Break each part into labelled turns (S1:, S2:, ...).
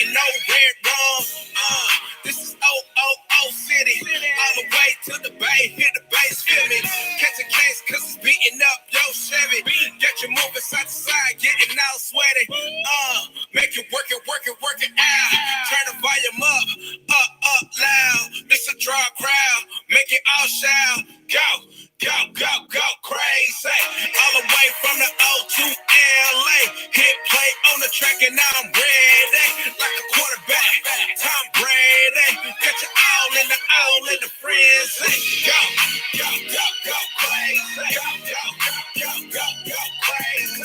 S1: getting nowhere wrong. This is OOO City. All the way to the bay, hit the base, feel me. Catch a case, cause it's beating up your Chevy. Get you moving side to side, getting all sweaty. Make you work it out. Turn the volume up loud. This a draw crowd, make it all shout. Go crazy. All the way from the O to LA. Hit play on the track and now I'm ready. Like a quarterback, Tom Brady. Got you all in the frenzy. Go crazy. Go crazy.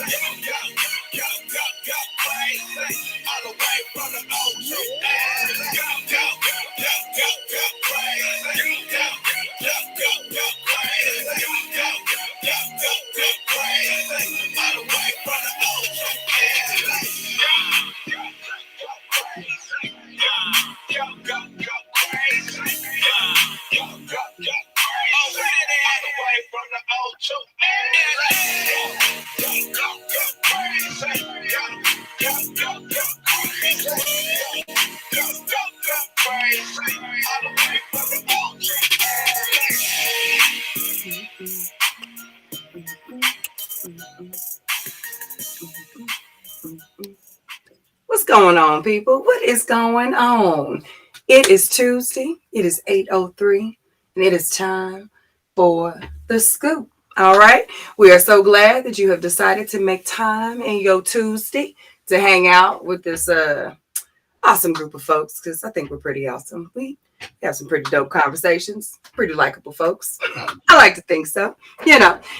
S1: Go crazy. All the way from the O to LA. Go crazy. Go crazy. Go crazy. All the way from the O to LA. Go crazy. Go crazy. All the way from the O to LA. Go crazy. Go crazy. Go crazy. All the way from the O to
S2: What's going on, people? What is going on? It is Tuesday. It is 8:03, and it is time for the scoop. All right. We are so glad that you have decided to make time in your Tuesday to hang out with this awesome group of folks, because I think we're pretty awesome. We have some pretty dope conversations, pretty likable folks. I like to think so.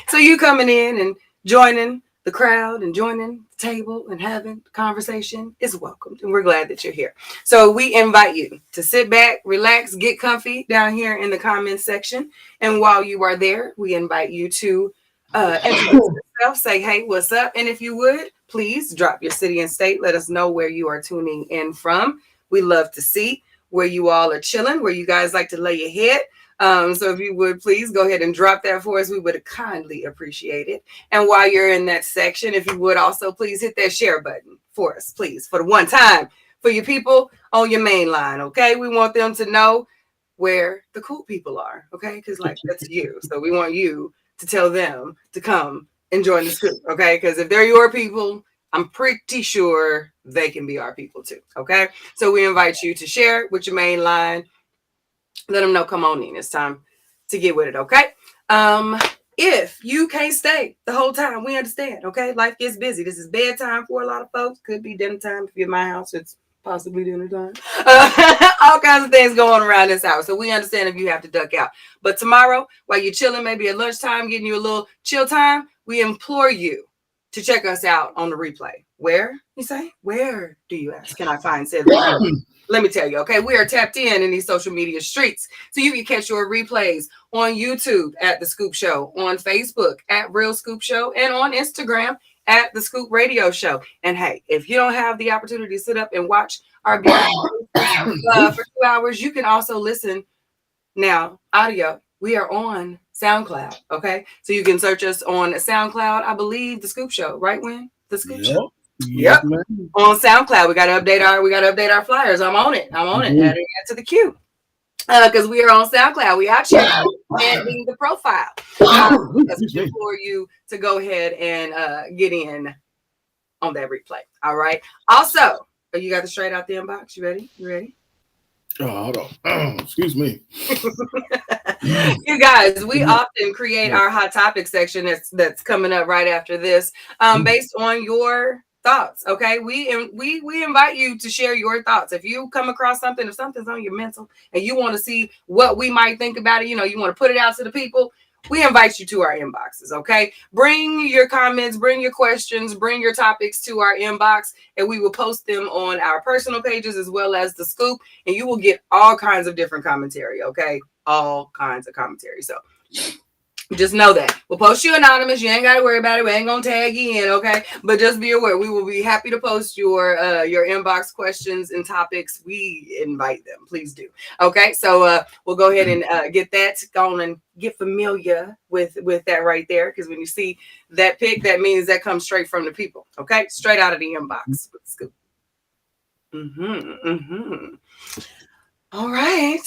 S2: So you coming in and joining the crowd and joining the table and having the conversation is welcomed, and we're glad that you're here. So we invite you to sit back, relax, get comfy down here in the comments section. And while you are there, we invite you to introduce yourself, say, hey, what's up? And if you would, please drop your city and state. Let us know where you are tuning in from. We love to see where you all are chilling, where you guys like to lay your head. So if you would please go ahead and drop that for us, we would kindly appreciate it. And while you're in that section, if you would also please hit that share button for us, please, for the one time, for your people on your main line. Okay, we want them to know where the cool people are. Okay, because like that's you. So we want you to tell them to come and join the scoop. Okay, because if they're your people, I'm pretty sure they can be our people too. Okay, so we invite you to share with your main line. Let them know, come on in. It's time to get with it, okay? If you can't stay the whole time, we understand, okay? Life gets busy. This is bedtime for a lot of folks. Could be dinner time. If you're in my house, it's possibly dinner time. All kinds of things going around this house. So we understand if you have to duck out. But tomorrow, while you're chilling, maybe at lunchtime, getting you a little chill time, we implore you to check us out on the replay. Where, you say? Where, do you ask? Can I find said replay? Let me tell you, okay, we are tapped in these social media streets. So you can catch your replays on YouTube at The Scoop Show, on Facebook at Real Scoop Show, and on Instagram at The Scoop Radio Show. And hey, if you don't have the opportunity to sit up and watch our beautiful for 2 hours, you can also listen now, audio. We are on SoundCloud, okay? So you can search us on SoundCloud, I believe, The Scoop Show, right, Win? The Scoop Show. Yep. On SoundCloud, we got to update our flyers. I'm on it. Adding that to the queue. Because we are on SoundCloud. We out here adding the profile. For you to go ahead and get in on that replay. All right. Also, you got the straight out the inbox. You ready?
S3: Oh, hold on. Excuse me.
S2: You guys, we often create our hot topic section that's coming up right after this, based on your thoughts. Okay, we invite you to share your thoughts. If you come across something, if something's on your mental and you want to see what we might think about it, you want to put it out to the people, we invite you to our inboxes. Okay, bring your comments, bring your questions, bring your topics to our inbox, and we will post them on our personal pages as well as the Scoop, and you will get all kinds of different commentary. Okay, all kinds of commentary. So just know that we'll post you anonymous. You ain't got to worry about it. We ain't gonna tag you in, okay? But just be aware, we will be happy to post your inbox questions and topics. We invite them. Please do. Okay, so we'll go ahead and get that going and get familiar with that right there. Because when you see that pic, that means that comes straight from the people. Okay, straight out of the inbox. Mm-hmm. Mm-hmm. All right.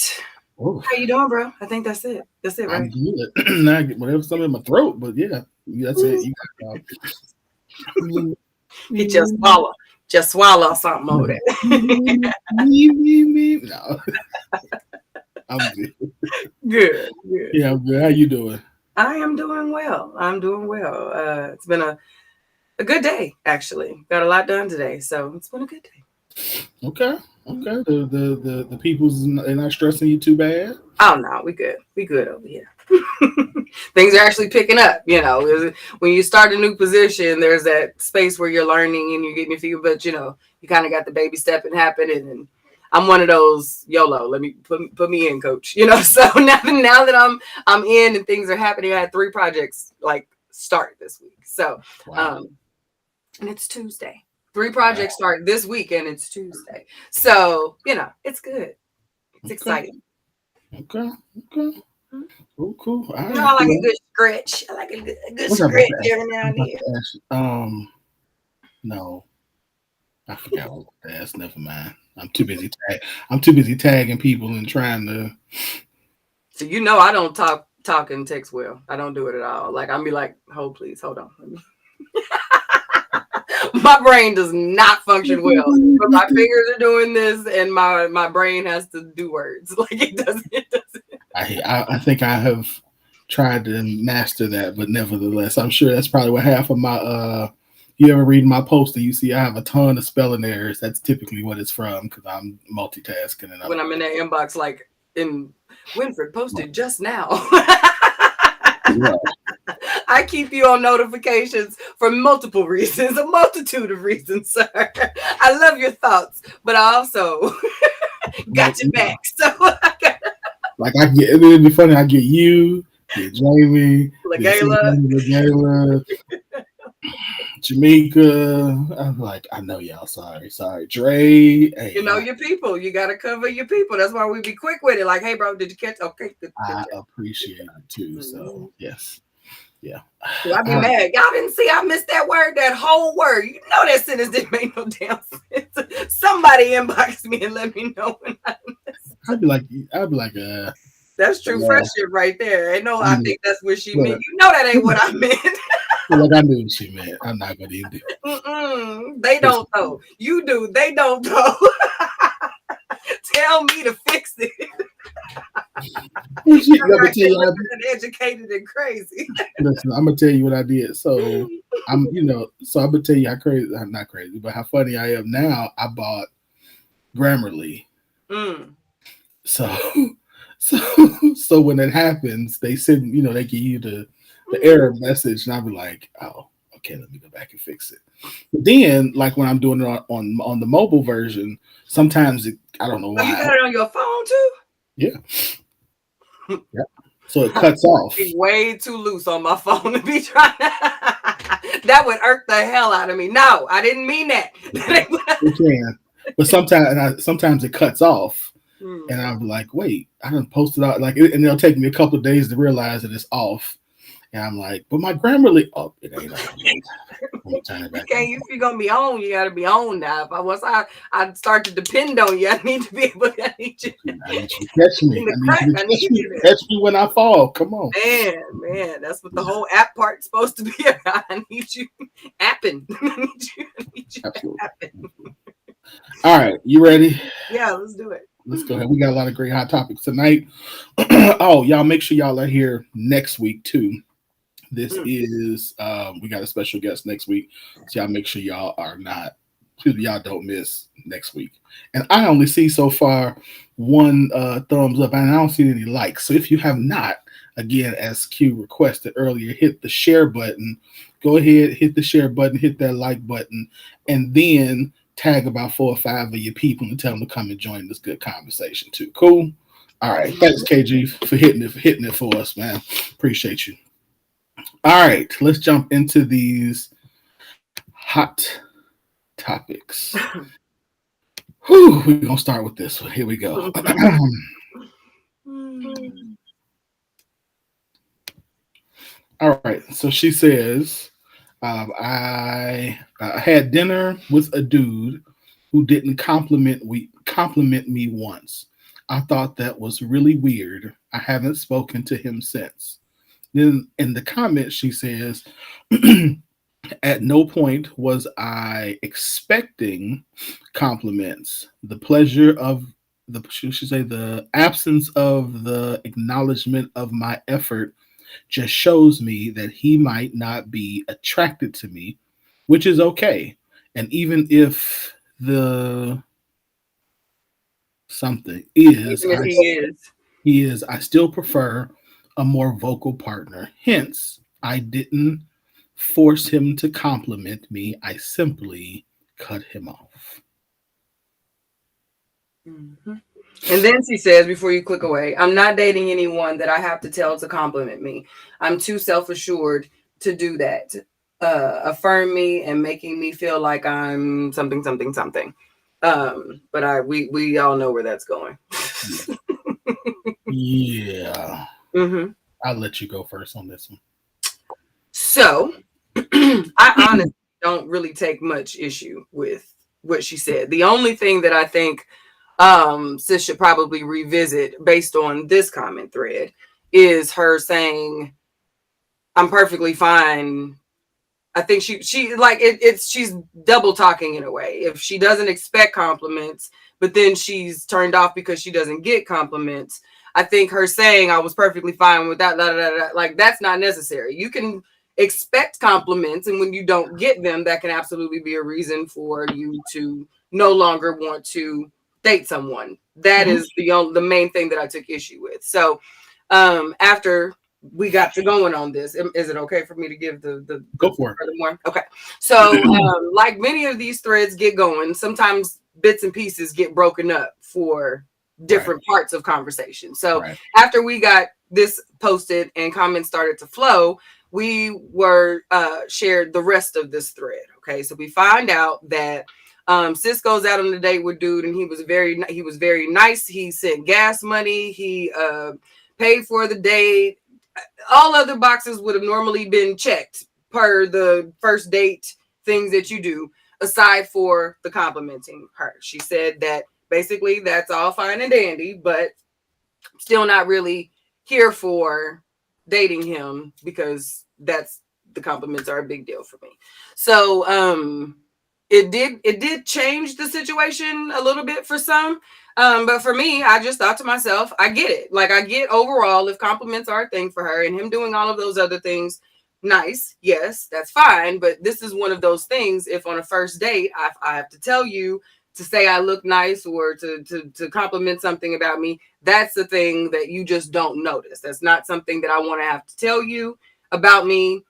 S3: Oh,
S2: How you doing, bro? I think that's it. That's it,
S3: I'm
S2: right?
S3: good. Now I get whatever something in my throat, but yeah, that's it. You got
S2: Get your swallow. Just swallow something over there.
S3: No, I'm good.
S2: Good, good.
S3: Yeah, I'm good. How you doing?
S2: I am doing well. I'm doing well. It's been a good day, actually. Got a lot done today, so it's been a good day.
S3: Okay, okay. The people's they're not stressing you too bad.
S2: Oh no, we good. We good over here. Things are actually picking up. When you start a new position, there's that space where you're learning and you're getting your feet, but you kind of got the baby stepping happening. And I'm one of those YOLO. Let me put me in, coach. So now that I'm in and things are happening, I had 3 projects like start this week. So
S3: Wow,
S2: um, and it's Tuesday. 3
S3: wow.
S2: projects start this week, and it's Tuesday. So it's good. It's
S3: Okay,
S2: exciting.
S3: okay, okay. Cool, cool. All
S2: I
S3: right.
S2: like a
S3: Well,
S2: good stretch. I like a good
S3: what was I about
S2: stretch
S3: to ask?
S2: every now
S3: I'm
S2: and
S3: about
S2: then.
S3: to ask. No, I forgot what I was to ask. Never mind. I'm too busy I'm too busy tagging people and trying to.
S2: So I don't talk and text well. I don't do it at all. Like I'm be like, hold please, hold on. My brain does not function well, but my fingers are doing this, and my brain has to do words. Like it doesn't. It doesn't.
S3: I think I have tried to master that, but nevertheless, I'm sure that's probably what half of my You ever read my post and you see I have a ton of spelling errors? That's typically what it's from because I'm multitasking and I
S2: When
S3: don't
S2: I'm in that inbox, like in Winfred
S3: know.
S2: posted just now.
S3: Yeah,
S2: I keep you on notifications for multiple reasons, a multitude of reasons, sir. I love your thoughts, but I also
S3: like,
S2: got your back. So,
S3: like I get it'd be funny. I get you, get Jamie, then see
S2: LaGayla,
S3: Gayla, Jamaica. I'm like, I know y'all. Sorry, sorry, Dre. Hey,
S2: your people. You got to cover your people. That's why we be quick with it. Like, hey, bro, did you catch? Okay, good
S3: I
S2: job.
S3: appreciate it too.
S2: Mm-hmm.
S3: So yes, yeah.
S2: So I be
S3: All right.
S2: mad. Y'all didn't see I missed that word, that whole word. You know that sentence didn't make no damn sense. Somebody inbox me and let me know when I
S3: I'd be like, I'd be like,
S2: That's true
S3: uh,
S2: friendship right there. I know. I
S3: I'm
S2: think that's what she meant.
S3: look,
S2: You know that ain't what I meant.
S3: like I knew what she meant. I'm not gonna even do
S2: They
S3: this.
S2: don't though. You do. They don't though. Tell me to fix it.
S3: I'm
S2: I'm
S3: gonna
S2: out
S3: tell
S2: here
S3: you.
S2: looking uneducated and crazy.
S3: Listen, I'm gonna tell you what I did. So so I'm gonna tell you how crazy, not crazy, but how funny I am now. I bought Grammarly.
S2: Mm.
S3: So, so when it happens, they send, they give you the error message, and I'll be like, oh, okay, let me go back and fix it. But then, like when I'm doing it on the mobile version, sometimes I don't know
S2: Oh, you
S3: why.
S2: got it on your phone too?
S3: Yeah, yeah. So it cuts off.
S2: It's way too loose on my phone to be trying to. That would irk the hell out of me. No, I didn't mean that.
S3: It can, but sometimes it cuts off. And
S2: Mm.
S3: I'm like, wait, I done posted out and it'll take me a couple of days to realize that it's off. And I'm like, but my Grammarly, oh, it ain't on yet. Let me turn it
S2: You
S3: back on.
S2: can't. If you're gonna be on, you gotta be on now. Once I start to depend on you, I need to be able. I need you
S3: I need you to catch
S2: in
S3: me.
S2: the
S3: I need
S2: crack.
S3: you to
S2: I
S3: catch
S2: need
S3: me.
S2: you to.
S3: Catch me when I fall. Come on.
S2: Man, that's what the whole app part's supposed to be about. I need you apping. I need you
S3: Absolutely.
S2: apping.
S3: All right, you ready?
S2: Yeah, let's do it.
S3: Let's go ahead. We got a lot of great hot topics tonight. Oh, y'all make sure y'all are here next week too. This
S2: Mm.
S3: is we got a special guest next week. So y'all make sure y'all are not y'all don't miss next week. And I only see so far one thumbs up and I don't see any likes. So if you have not, again, as Q requested earlier, hit the share button. Go ahead, hit the share button, hit that like button, and then tag about 4 or 5 of your people and tell them to come and join this good conversation too. Cool. All right. Thanks, KG, for hitting it for us, man. Appreciate you. All right, let's jump into these hot topics. Whew, we're gonna start with this one. Here we go. All right, so she says, I had dinner with a dude who didn't compliment me once. I thought that was really weird. I haven't spoken to him since. Then in the comments she says, at no point was I expecting compliments. The pleasure of the should say the absence of the acknowledgement of my effort just shows me that he might not be attracted to me, which is okay. And even if the something is,
S2: Even if he is.
S3: he is, I still prefer a more vocal partner. Hence, I didn't force him to compliment me. I simply cut him off.
S2: Hmm. And then she says, before you click away, I'm not dating anyone that I have to tell to compliment me. I'm too self assured to do that. Affirm me and making me feel like I'm something, something, something. But we all know where that's going.
S3: Yeah. Yeah.
S2: Hmm.
S3: I'll let you go first on this one.
S2: So I honestly don't really take much issue with what she said. The only thing that I think sis should probably revisit based on this comment thread is her saying, I'm perfectly fine. I think she like it's she's double talking in a way. If she doesn't expect compliments, but then she's turned off because she doesn't get compliments. I think her saying I was perfectly fine with that, like that's not necessary. You can expect compliments, and when you don't get them, that can absolutely be a reason for you to no longer want to date someone. That
S3: Mhm.
S2: is the main thing that I took issue with. So after we got to going on this. Is it okay for me to give
S3: Go
S2: the
S3: for
S2: furthermore? Okay. So, like many of these threads get going, sometimes bits and pieces get broken up for
S3: it. Right.
S2: different parts of conversation. So,
S3: Right.
S2: after we got this posted and comments started to flow, we were shared the rest of this thread. Okay. So, we find out that sis goes out on a date with dude and he was very nice. He sent gas money. He paid for the date. All other boxes would have normally been checked per the first date things that you do, aside for the complimenting her. She said that basically that's all fine and dandy, but still not really here for dating him because that's the compliments are a big deal for me. So it did change the situation a little bit for some. But for me, I just thought to myself, I get it. Like I get overall if compliments are a thing for her and him doing all of those other things, nice. Yes, that's fine. But this is one of those things. If on a first date, I have to tell you to say I look nice or to compliment something about me, that's the thing that you just don't notice. That's not something that I want to have to tell you about me.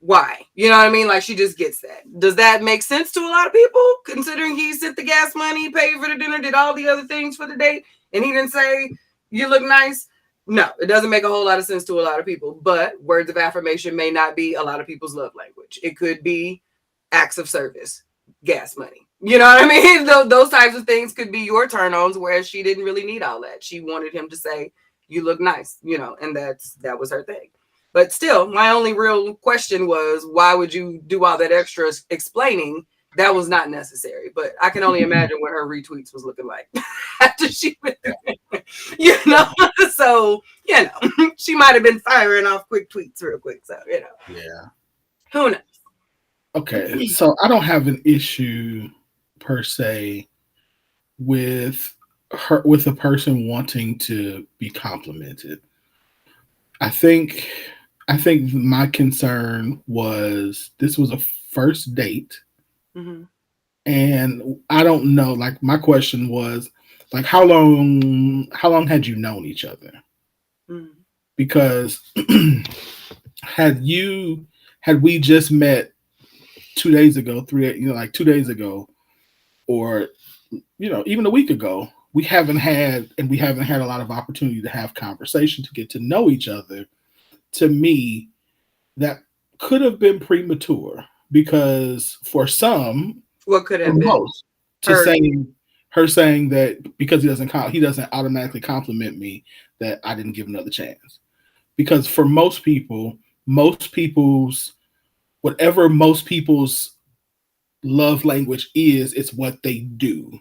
S2: Why? You know what I mean? Like she just gets that. Does that make sense to a lot of people? Considering he sent the gas money, paid for the dinner, did all the other things for the date, and he didn't say you look nice. No, it doesn't make a whole lot of sense to a lot of people. But words of affirmation may not be a lot of people's love language. It could be acts of service, gas money. You know what I mean? Those types of things could be your turn ons, whereas she didn't really need all that. She wanted him to say, you look nice, and that was her thing. But still, my only real question was, why would you do all that extra explaining? That was not necessary. But I can only imagine what her retweets was looking like after she went through it. So, she might have been firing off quick tweets real quick. So,
S3: Yeah.
S2: who knows?
S3: Okay. So I don't have an issue per se with a person wanting to be complimented. I think I think my concern was this was a first date,
S2: Mm-hmm.
S3: and I don't know, like my question was like how long had you known each other?
S2: Mm-hmm.
S3: Because had you had we just met 2 days ago, like 2 days ago, or even a week ago, we haven't had a lot of opportunity to have conversation to get to know each other. To me, that could have been premature because for some,
S2: What could
S3: for
S2: have been
S3: most, to
S2: her?
S3: saying her saying that because he doesn't automatically compliment me that I didn't give another chance. Because for most people's whatever most people's love language is, it's what they do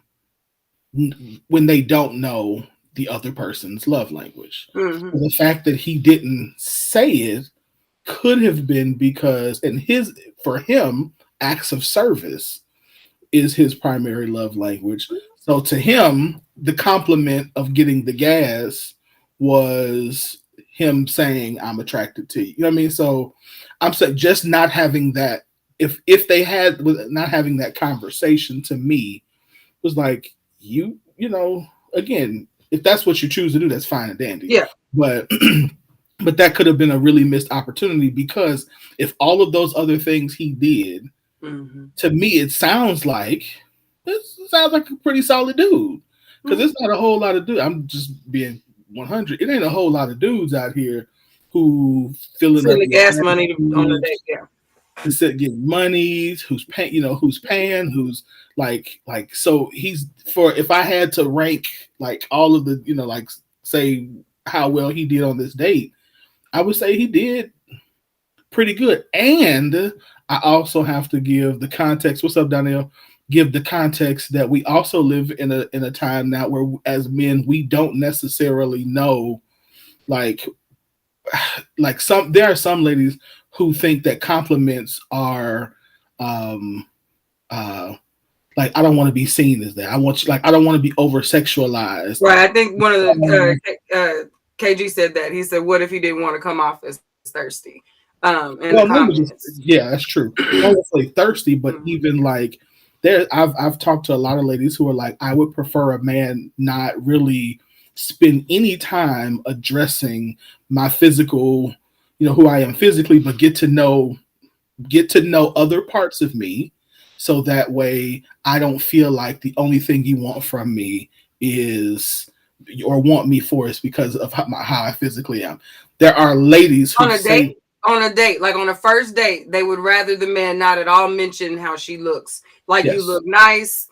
S3: when they don't know the other person's love language.
S2: Mm-hmm.
S3: So the fact that he didn't say it could have been because, and his for him, acts of service is his primary love language. So to him, the compliment of getting the gas was him saying, "I'm attracted to you." You know what I mean? So I'm saying just not having that. If they had not having that conversation, to me was like, you know, again, if that's what you choose to do, that's fine and dandy.
S2: Yeah.
S3: But but that could have been a really missed opportunity, because if all of those other things he did,
S2: Mm-hmm.
S3: to me, it sounds like this sounds like a pretty solid dude. Because
S2: Mm-hmm.
S3: it's not a whole lot of dudes. I'm just being 100. It ain't a whole lot of dudes out here who filling
S2: Send
S3: up
S2: the
S3: your
S2: gas money on the day.
S3: attitudes,
S2: Yeah.
S3: instead of getting monies, who's paying, who's paying, who's like. So he's for if I had to rank like all of the, like say how well he did on this date, I would say he did pretty good. And I also have to give the context. What's up, Donnell? Give the context that we also live in a time now where, as men, we don't necessarily know, like there are some ladies who think that compliments are um uh like, I don't want to be seen as that. I want you, like, I don't want to be over sexualized.
S2: Right. I think one of the KG said that. He said, "What if he didn't want to come off as thirsty?" In the
S3: Well, maybe just,
S2: comments.
S3: yeah, that's true. I would say thirsty, but
S2: Mhm.
S3: even like I've talked to a lot of ladies who are like, I would prefer a man not really spend any time addressing my physical, who I am physically, but get to know other parts of me, so that way I don't feel like the only thing you want from me is, or want me for, is because of how I physically am. There are ladies who
S2: On a
S3: say,
S2: date, like on a first date, they would rather the man not at all mention how she looks. Like, you
S3: yes.
S2: look nice.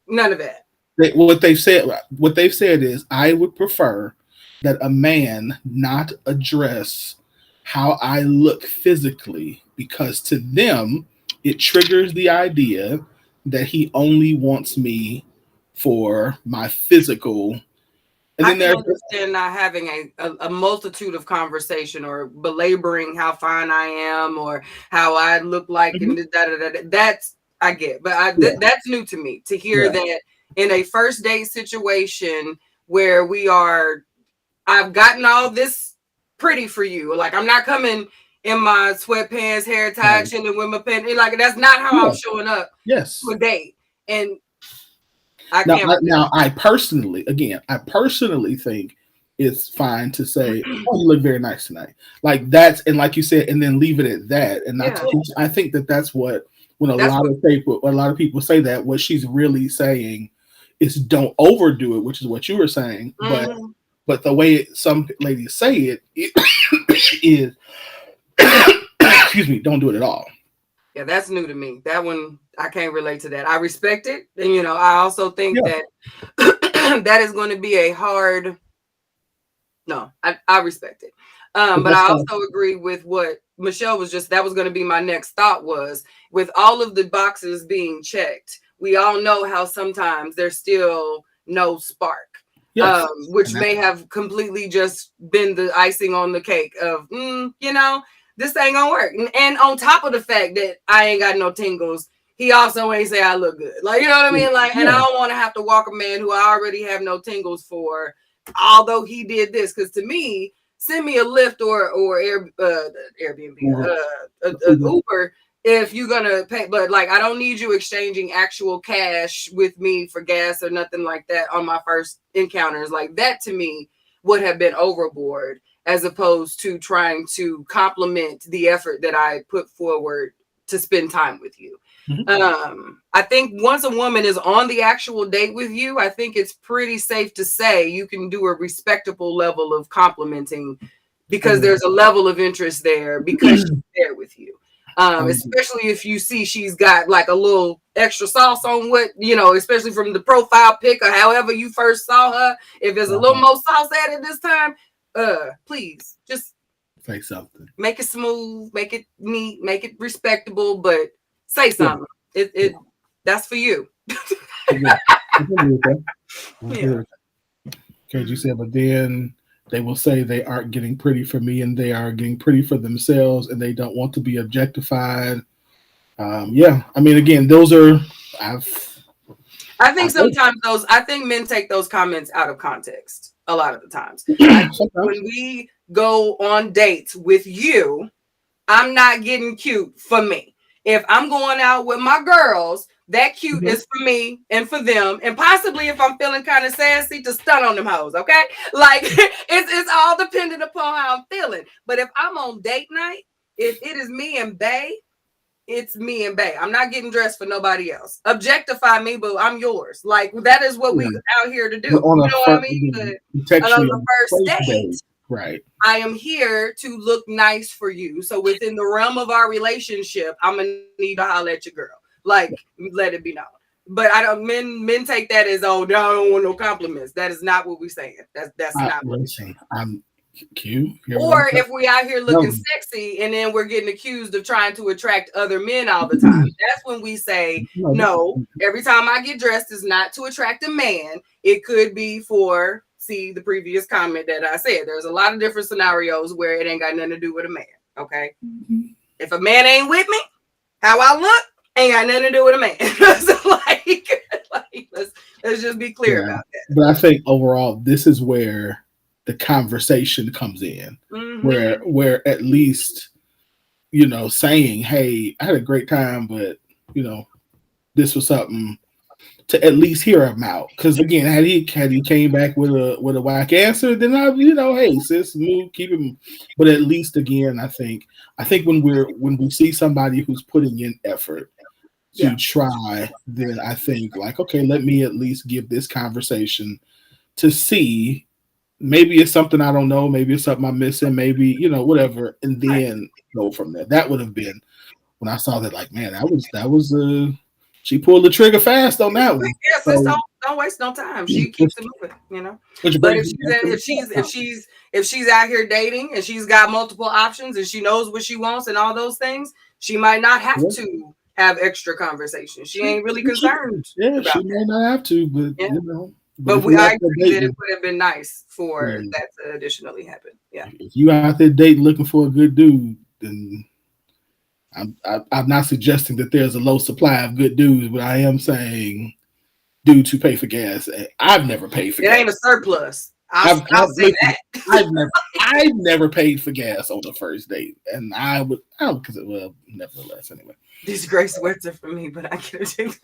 S2: None of that.
S3: What they've said is, I would prefer that a man not address how I look physically, because to them it triggers the idea that he only wants me for my physical. And
S2: I
S3: then
S2: can
S3: there's,
S2: understand not having a multitude of conversation or belaboring how fine I am or how I look like, and
S3: Mhm.
S2: da, da, da, da. That's, I get, but
S3: Yeah,
S2: that's new to me to hear
S3: yeah,
S2: that in a first date situation where I've gotten all this pretty for you. Like, I'm not coming in my sweatpants, hair tied,
S3: right,
S2: chilling with my pen. Like, that's not how I'm
S3: yeah,
S2: showing up to
S3: yes.
S2: a date, and I
S3: Now,
S2: can't
S3: I,
S2: relate
S3: now, I personally think it's fine to say,
S2: to
S3: "Oh, you look very nice tonight," like that's, and like you said, and then leave it at that, and not to
S2: yeah,
S3: keep. I think that that's what, when a
S2: that's
S3: lot
S2: what.
S3: of people say that, what she's really saying is, don't overdo it, which is what you were saying, but
S2: Mhm.
S3: the way some ladies say it is, excuse me, don't do it at all.
S2: Yeah, that's new to me. That one, I can't relate to that. I respect it. And, I also think
S3: Yeah,
S2: that that is going to be a hard, no, I respect it.
S3: but
S2: But
S3: that's
S2: I
S3: not,
S2: also agree with what Michelle was just, that was going to be my next thought was, with all of the boxes being checked, we all know how sometimes there's still no spark.
S3: yes,
S2: Which
S3: and that,
S2: may have completely just been the icing on the cake of, this ain't gonna work. And on top of the fact that I ain't got no tingles, he also ain't say I look good. Like, you know what I mean? Like, and I
S3: yeah,
S2: don't want to have to walk a man who I already have no tingles for, although he did this. Because to me, send me a Lyft or Airbnb,
S3: or
S2: Uber, if you're gonna pay. But like, I don't need you exchanging actual cash with me for gas or nothing like that on my first encounters. Like, that to me would have been overboard, as opposed to trying to compliment the effort that I put forward to spend time with you.
S3: Mhm.
S2: I think once a woman is on the actual date with you, I think it's pretty safe to say you can do a respectable level of complimenting,
S3: I
S2: because
S3: agree.
S2: there's a level of interest there because she's there with you.
S3: I agree.
S2: Especially if you see she's got like a little extra sauce on what, especially from the profile pic or however you first saw her. If there's a little
S3: Uh-huh.
S2: more sauce added this time, please just
S3: Say something.
S2: make it smooth, make it neat, make it respectable, but say
S3: Yeah,
S2: something. It
S3: yeah.
S2: it That's for you.
S3: Yeah. Okay,
S2: Yeah.
S3: you said, but then they will say they aren't getting pretty for me and they are getting pretty for themselves and they don't want to be objectified. Yeah, I mean, again, those are I've
S2: I think
S3: I've heard
S2: sometimes I think men take those comments out of context a lot of the times. I think
S3: sometimes.
S2: when we go on dates with you, I'm not getting cute for me. If I'm going out with my girls, that cute
S3: Mhm.
S2: is for me and for them, and possibly if I'm feeling kind of sassy, to stun on them hoes. Okay, like it's all dependent upon how I'm feeling. But if I'm on date night, if it is me and Bay, it's me and Bay. I'm not getting dressed for nobody else. Objectify me, boo. I'm yours. Like that is what we
S3: Yeah.
S2: out here to do.
S3: But on
S2: You
S3: a
S2: know what I
S3: first,
S2: mean? But on
S3: contextually
S2: the
S3: on the
S2: first
S3: first
S2: date,
S3: date, right?
S2: I am here to look nice for you. So within the realm of our relationship, I'm gonna need to holler at your girl. Like, let it be known. But I don't men take that as, oh, no, I don't want no compliments. That is not what we're saying. That's not what we're saying.
S3: Listen, I'm Q. Hear what I'm
S2: Or
S3: saying?
S2: if we out here looking
S3: No,
S2: sexy and then we're getting accused of trying to attract other men all the time. That's when we say,
S3: no,
S2: no, every time I get dressed is not to attract a man. It could be for, see the previous comment that I said. There's a lot of different scenarios where it ain't got nothing to do with a man. Okay. If a man ain't with me, how I look ain't got nothing to do with a man. So let's just be clear
S3: yeah.
S2: about that.
S3: But I think overall, this is where the conversation comes in,
S2: Mm-hmm.
S3: where at least saying, "Hey, I had a great time, but you know, this was something." To at least hear him out, because again, had he came back with a whack answer, then hey sis, move, keep him. But at least again, I think when we see somebody who's putting in effort to
S2: Yeah.
S3: try, then I think like, okay, let me at least give this conversation to see. Maybe it's something I don't know. Maybe it's something I'm missing. Maybe whatever, and
S2: Right.
S3: then go from there. That would have been when I saw that. Like, man, that was she pulled the trigger fast on that one.
S2: Yes, sis,
S3: So,
S2: don't waste no time. She keeps it moving.
S3: which
S2: But
S3: brings me back to the
S2: if she's out here dating and she's got multiple options and she knows what she wants and all those things, she might not have
S3: yeah,
S2: to have extra conversations. She ain't really concerned
S3: yeah,
S2: about
S3: she may not have to, but
S2: that. Yeah.
S3: but if
S2: I
S3: you're out there
S2: agree that it
S3: dating,
S2: would have been nice for
S3: yeah,
S2: that to additionally happen. Yeah.
S3: if you out there dating looking for a good dude, then I'm not suggesting that there's a low supply of good dudes, but I am saying dudes who pay for gas. I've never paid for
S2: It
S3: gas.
S2: ain't a surplus. I'll say
S3: Listen,
S2: that.
S3: I've never paid for gas on the first date, and I don't because well, nevertheless, anyway.
S2: These gray sweats are for me, but I get it.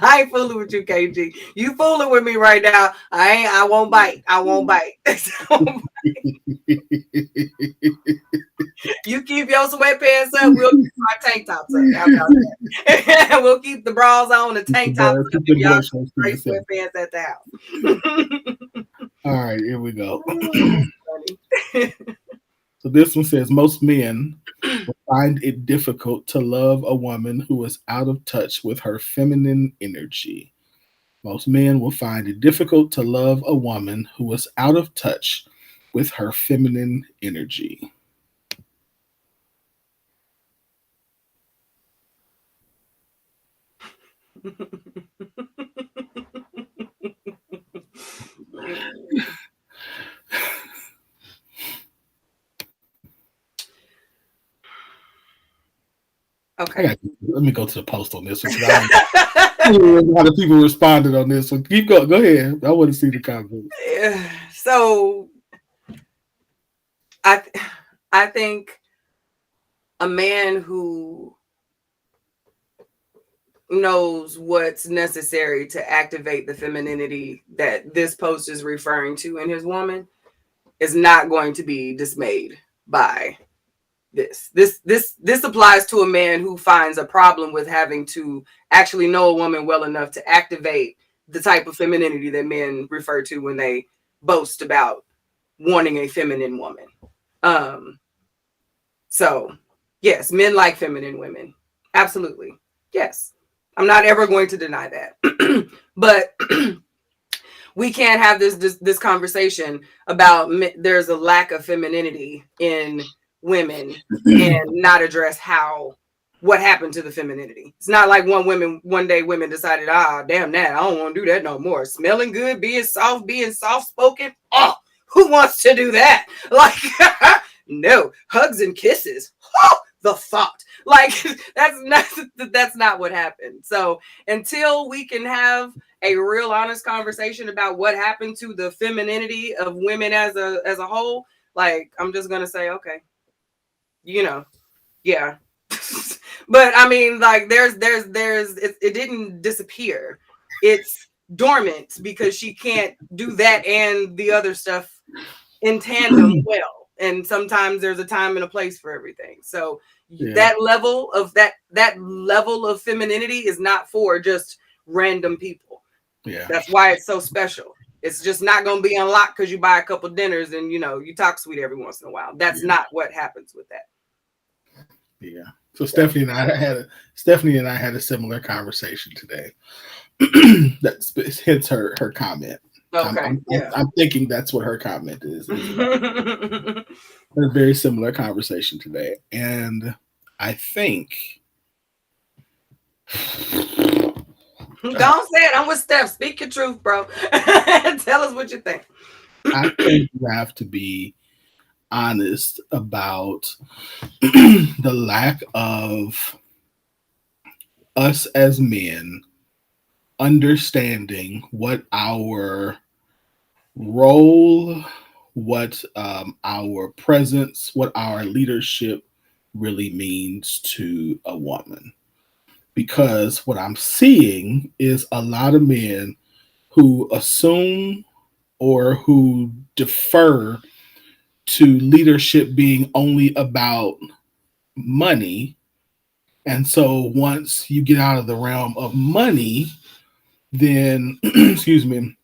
S2: I ain't fooling with you, KG. You fooling with me right now. I won't bite. I won't bite. You keep your sweatpants up, we'll keep my tank tops up. How about that? We'll keep the bras on, the tank tops up,
S3: Keep
S2: and
S3: the
S2: y'all
S3: boy
S2: keep
S3: shorts to
S2: straight
S3: yourself.
S2: sweatpants at the house.
S3: All right, here we go.
S2: Funny.
S3: So this one says most men will find it difficult to love a woman who is out of touch with her feminine energy. Most men will find it difficult to love a woman who is out of touch with her feminine energy.
S2: Okay.
S3: Let me go to the post on this one because I don't know how the people responded on this one. Keep going. Go ahead. I want to see the comments.
S2: So I I think a man who knows what's necessary to activate the femininity that this post is referring to in his woman is not going to be dismayed by this. This applies to a man who finds a problem with having to actually know a woman well enough to activate the type of femininity that men refer to when they boast about wanting a feminine woman. So yes, men like feminine women. Absolutely. Yes. I'm not ever going to deny that. But we can't have this conversation about there's a lack of femininity in women and not address how what happened to the femininity. It's not like one day women decided, damn that, I don't want to do that no more. Smelling good, being soft spoken. Oh, who wants to do that? Like, no, hugs and kisses. Oh, the thought. Like, that's not what happened. So until we can have a real honest conversation about what happened to the femininity of women as a whole, like, I'm just gonna say, okay, yeah. But I mean, like, it didn't disappear. It's dormant because she can't do that and the other stuff in tandem well. And sometimes there's a time and a place for everything. So that level of femininity is not for just random people.
S3: Yeah.
S2: That's why it's so special. It's just not going to be unlocked because you buy a couple dinners and you talk sweet every once in a while. That's not what happens with that.
S3: Yeah. So Stephanie and I had a similar conversation today. That's hence her comment.
S2: Okay.
S3: I'm thinking that's what her comment is. A very similar conversation today, and I think.
S2: Don't say it. I'm with Steph. Speak your truth, bro. Tell us what you think.
S3: I think you have to be honest about the lack of us as men understanding what our role, what our presence, what our leadership really means to a woman. Because what I'm seeing is a lot of men who assume or who defer to leadership being only about money. And so once you get out of the realm of money, then, excuse me,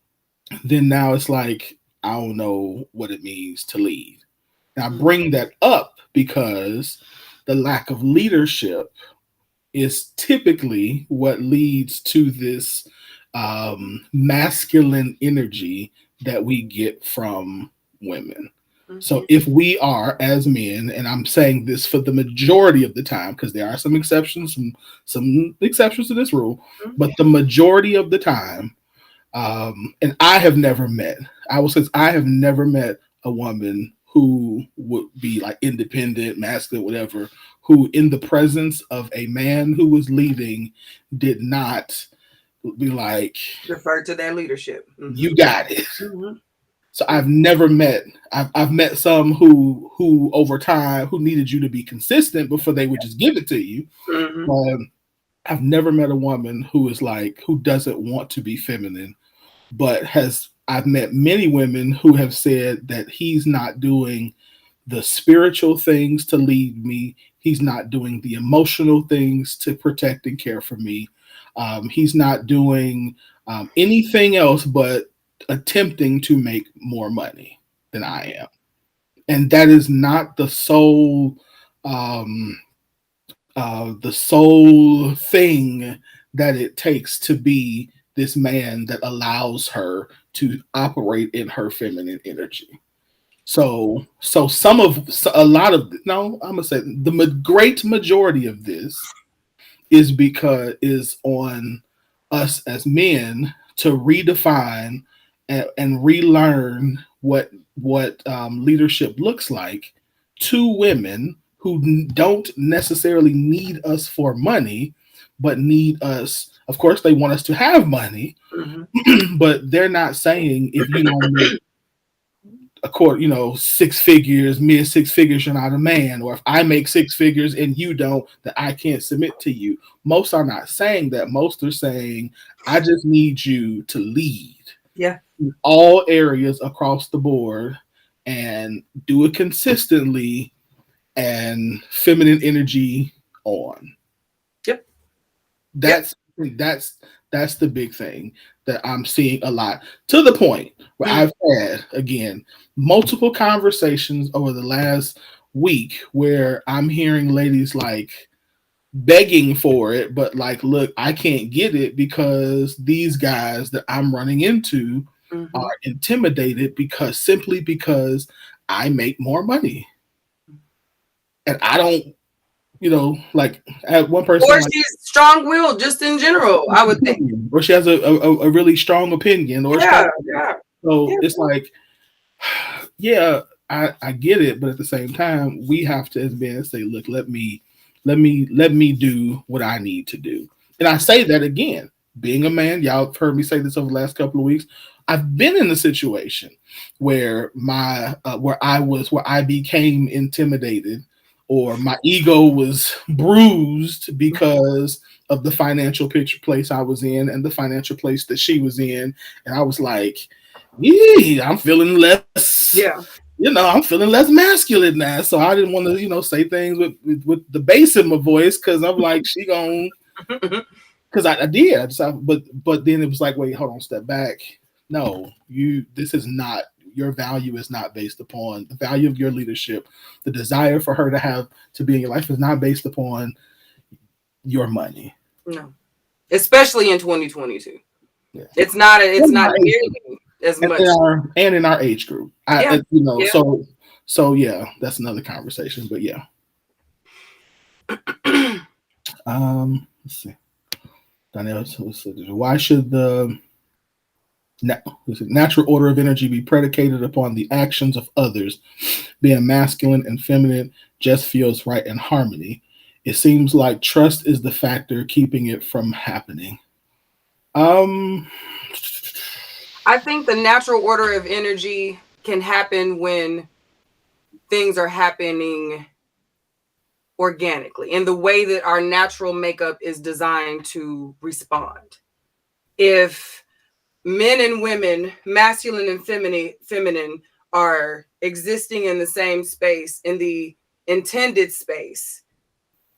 S3: then now it's like, I don't know what it means to lead. And I bring that up because the lack of leadership is typically what leads to this masculine energy that we get from women. So if we are as men, and I'm saying this for the majority of the time, because there are some exceptions to this rule, but the majority of the time, and I have never met a woman who would be like independent, masculine, whatever, who in the presence of a man who was leading did not be like,
S2: refer to their leadership.
S3: You got it. So I've met some who over time who needed you to be consistent before they would just give it to you. I've never met a woman who doesn't want to be feminine, but I've met many women who have said that he's not doing the spiritual things to lead me. He's not doing the emotional things to protect and care for me. He's not doing anything else but attempting to make more money than I am. And that is not the sole thing that it takes to be this man that allows her to operate in her feminine energy. So the great majority of this is on us as men to redefine and relearn what leadership looks like to women who don't necessarily need us for money, but need us. Of course, they want us to have money, but they're not saying if you don't make six figures, mid six figures, you're not a man. Or if I make six figures and you don't, that I can't submit to you. Most are not saying that. Most are saying, I just need you to lead.
S2: Yeah.
S3: In all areas across the board and do it consistently and feminine energy on.
S2: Yep.
S3: That's the big thing that I'm seeing a lot, to the point where I've had, again, multiple conversations over the last week where I'm hearing ladies like begging for it, but like, look, I can't get it because these guys that I'm running into are intimidated simply because I make more money. And I don't like at one
S2: Or
S3: person like
S2: she's strong-willed, just in general, I would think.
S3: or she has a really strong opinion or a strong.
S2: Yeah, yeah,
S3: So
S2: yeah.
S3: it's like, yeah, I get it, but at the same time, we have to as men say, look, let me do what I need to do. And I say that again, being a man, y'all have heard me say this over the last couple of weeks. I've been in a situation where where I became intimidated or my ego was bruised because of the financial picture place I was in and the financial place that she was in. And I was like, yeah, I'm feeling less,
S2: Yeah.
S3: I'm feeling less masculine now. So I didn't want to, say things with the bass in my voice because I'm like, she gon' because I did. But then it was like, wait, hold on, step back. No, this is not your value is not based upon the value of your leadership. The desire for her to be in your life is not based upon your money.
S2: No. Especially in 2022.
S3: Yeah.
S2: It's not nearly as
S3: And
S2: much.
S3: in our age group.
S2: Yeah. Yeah.
S3: So yeah, that's another conversation. But yeah. Let's see. Danielle, why should the natural order of energy be predicated upon the actions of others? Being masculine and feminine just feels right in harmony. It seems like trust is the factor keeping it from happening. Um,
S2: I think the natural order of energy can happen when things are happening organically in the way that our natural makeup is designed to respond. If men and women, masculine and feminine, are existing in the same space, in the intended space,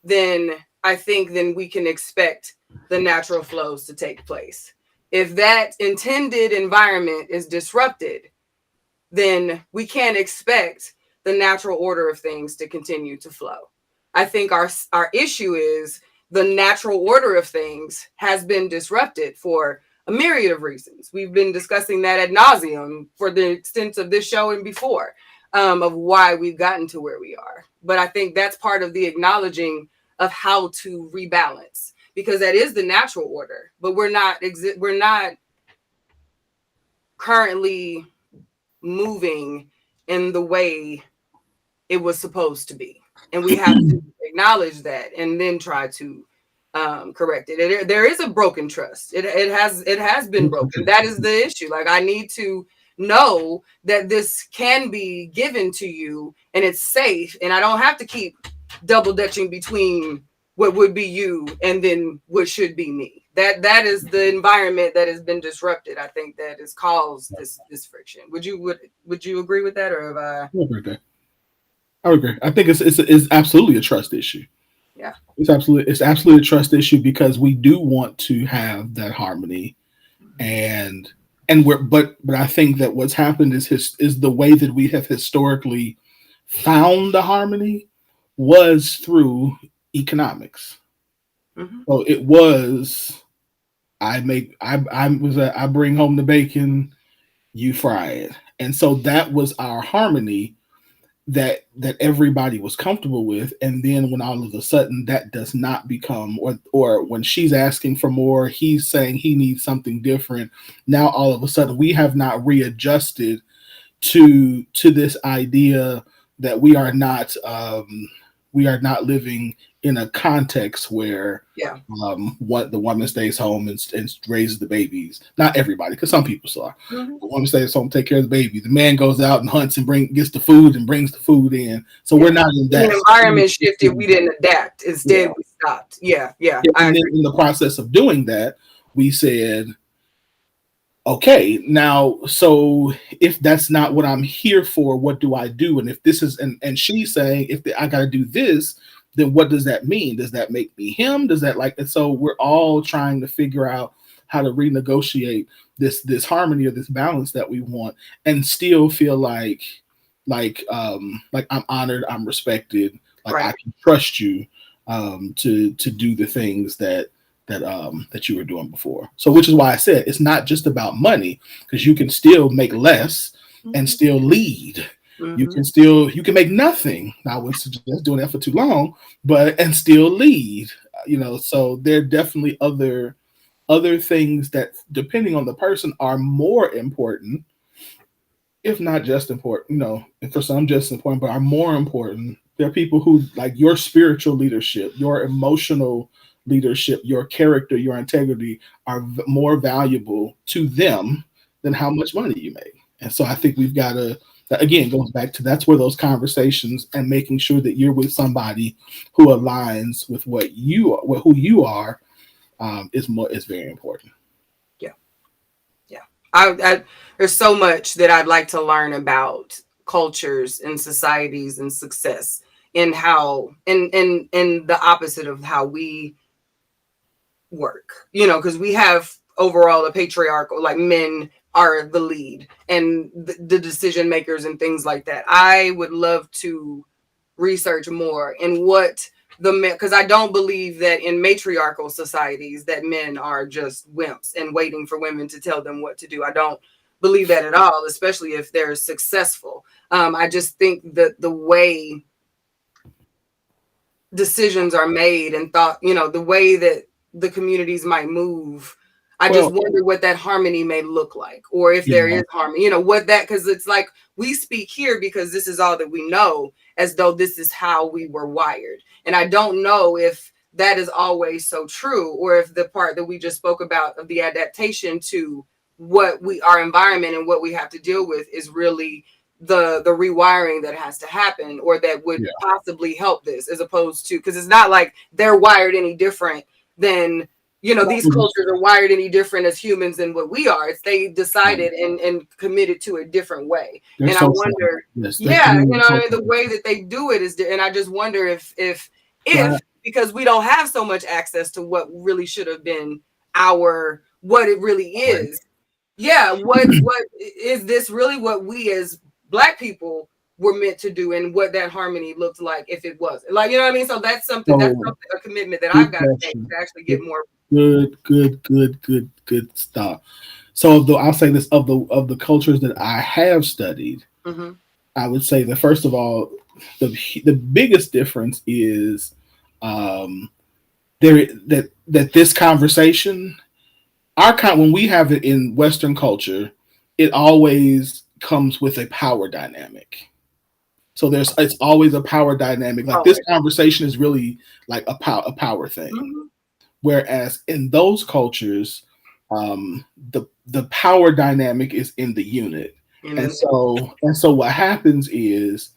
S2: then I think then we can expect the natural flows to take place. If that intended environment is disrupted, then we can't expect the natural order of things to continue to flow. I think our issue is the natural order of things has been disrupted for a myriad of reasons. We've been discussing that ad nauseum for the extent of this show and before, of why we've gotten to where we are. But I think that's part of the acknowledging of how to rebalance, because that is the natural order. But we're not currently moving in the way it was supposed to be, and we have to acknowledge that and then try to correct it. There is a broken trust. It has been broken. That is the issue. Like, I need to know that this can be given to you and it's safe, and I don't have to keep double dutching between what would be you and then what should be me. That is the environment that has been disrupted. I think that has caused this friction. Would you agree with that, or have I?
S3: I would agree. I would agree. I think it's absolutely a trust issue.
S2: Yeah,
S3: it's absolutely a trust issue because we do want to have that harmony, and but I think that what's happened is the way that we have historically found the harmony was through economics.
S2: mm-hmm.
S3: So it was I bring home the bacon, you fry it, and so that was our harmony that everybody was comfortable with. And then when all of a sudden that does not become, or when she's asking for more, he's saying he needs something different. Now all of a sudden we have not readjusted to this idea that we are not living in a context where what the woman stays home and raises the babies. Not everybody, because some people are.
S2: Mm-hmm.
S3: The woman stays home, take care of the baby. The man goes out and hunts and gets the food and brings the food in. So we're not in that.
S2: The environment shifted. We didn't adapt. Instead, we stopped. Yeah.
S3: And then in the process of doing that, we said, okay, now, so if that's not what I'm here for, what do I do? And if this is, and she's saying, I got to do this, then what does that mean? Does that make me him? Does that and so we're all trying to figure out how to renegotiate this harmony or this balance that we want and still feel like I'm honored, I'm respected, like I can trust you to do the things that you were doing before. So which is why I said it's not just about money, because you can still make less and still lead.
S2: Mm-hmm.
S3: You can make nothing. I wouldn't suggest doing that for too long, but and still lead. So there are definitely other things that, depending on the person, are more important, if not just important, and for some just important, but are more important. There are people who, like, your spiritual leadership, your emotional leadership, your character, your integrity are more valuable to them than how much money you make. And so I think we've got to, again, goes back to, that's where those conversations and making sure that you're with somebody who aligns with with who you are, is very important.
S2: Yeah. Yeah. There's so much that I'd like to learn about cultures and societies and success, and how, and the opposite of how we work, because we have overall a patriarchal, like, men are the lead and the decision makers and things like that. I would love to research more in what the men, because I don't believe that in matriarchal societies that men are just wimps and waiting for women to tell them what to do. I don't believe that at all, especially if they're successful. I just think that the way decisions are made and thought, the way that the communities might move, I just
S3: Well,
S2: wonder what that harmony may look like, or if there
S3: yeah,
S2: is harmony, what that, because it's like we speak here because this is all that we know, as though this is how we were wired. And I don't know if that is always so true, or if the part that we just spoke about of the adaptation to our environment and what we have to deal with is really the rewiring that has to happen, or that would
S3: yeah.
S2: possibly help this, as opposed to, because it's not like they're wired any different than, these cultures are wired any different as humans than what we are. It's they decided and committed to a different way.
S3: They're
S2: And I
S3: so sad.
S2: wonder,
S3: Yes, they're
S2: yeah,
S3: committed so
S2: the
S3: sad.
S2: way that they do it is, and I just wonder
S3: Right.
S2: if because we don't have so much access to what really should have been what it really
S3: Right.
S2: is. Yeah, what is this really what we as Black people were meant to do, and what that harmony looked like if it was, like, what I mean? So
S3: So,
S2: a commitment that I've
S3: good
S2: got to make
S3: question.
S2: to actually get
S3: Good,
S2: more.
S3: good stuff. So, though I'll say this, of the cultures that I have studied,
S2: Mm-hmm.
S3: I would say that, first of all, the biggest difference is, um, that this conversation, when we have it in Western culture, it always comes with a power dynamic. So it's always a power dynamic. Like, this
S2: Always.
S3: conversation is really like a power thing.
S2: Mm-hmm.
S3: Whereas in those cultures, the power dynamic is in the unit.
S2: And
S3: And
S2: then,
S3: so what happens is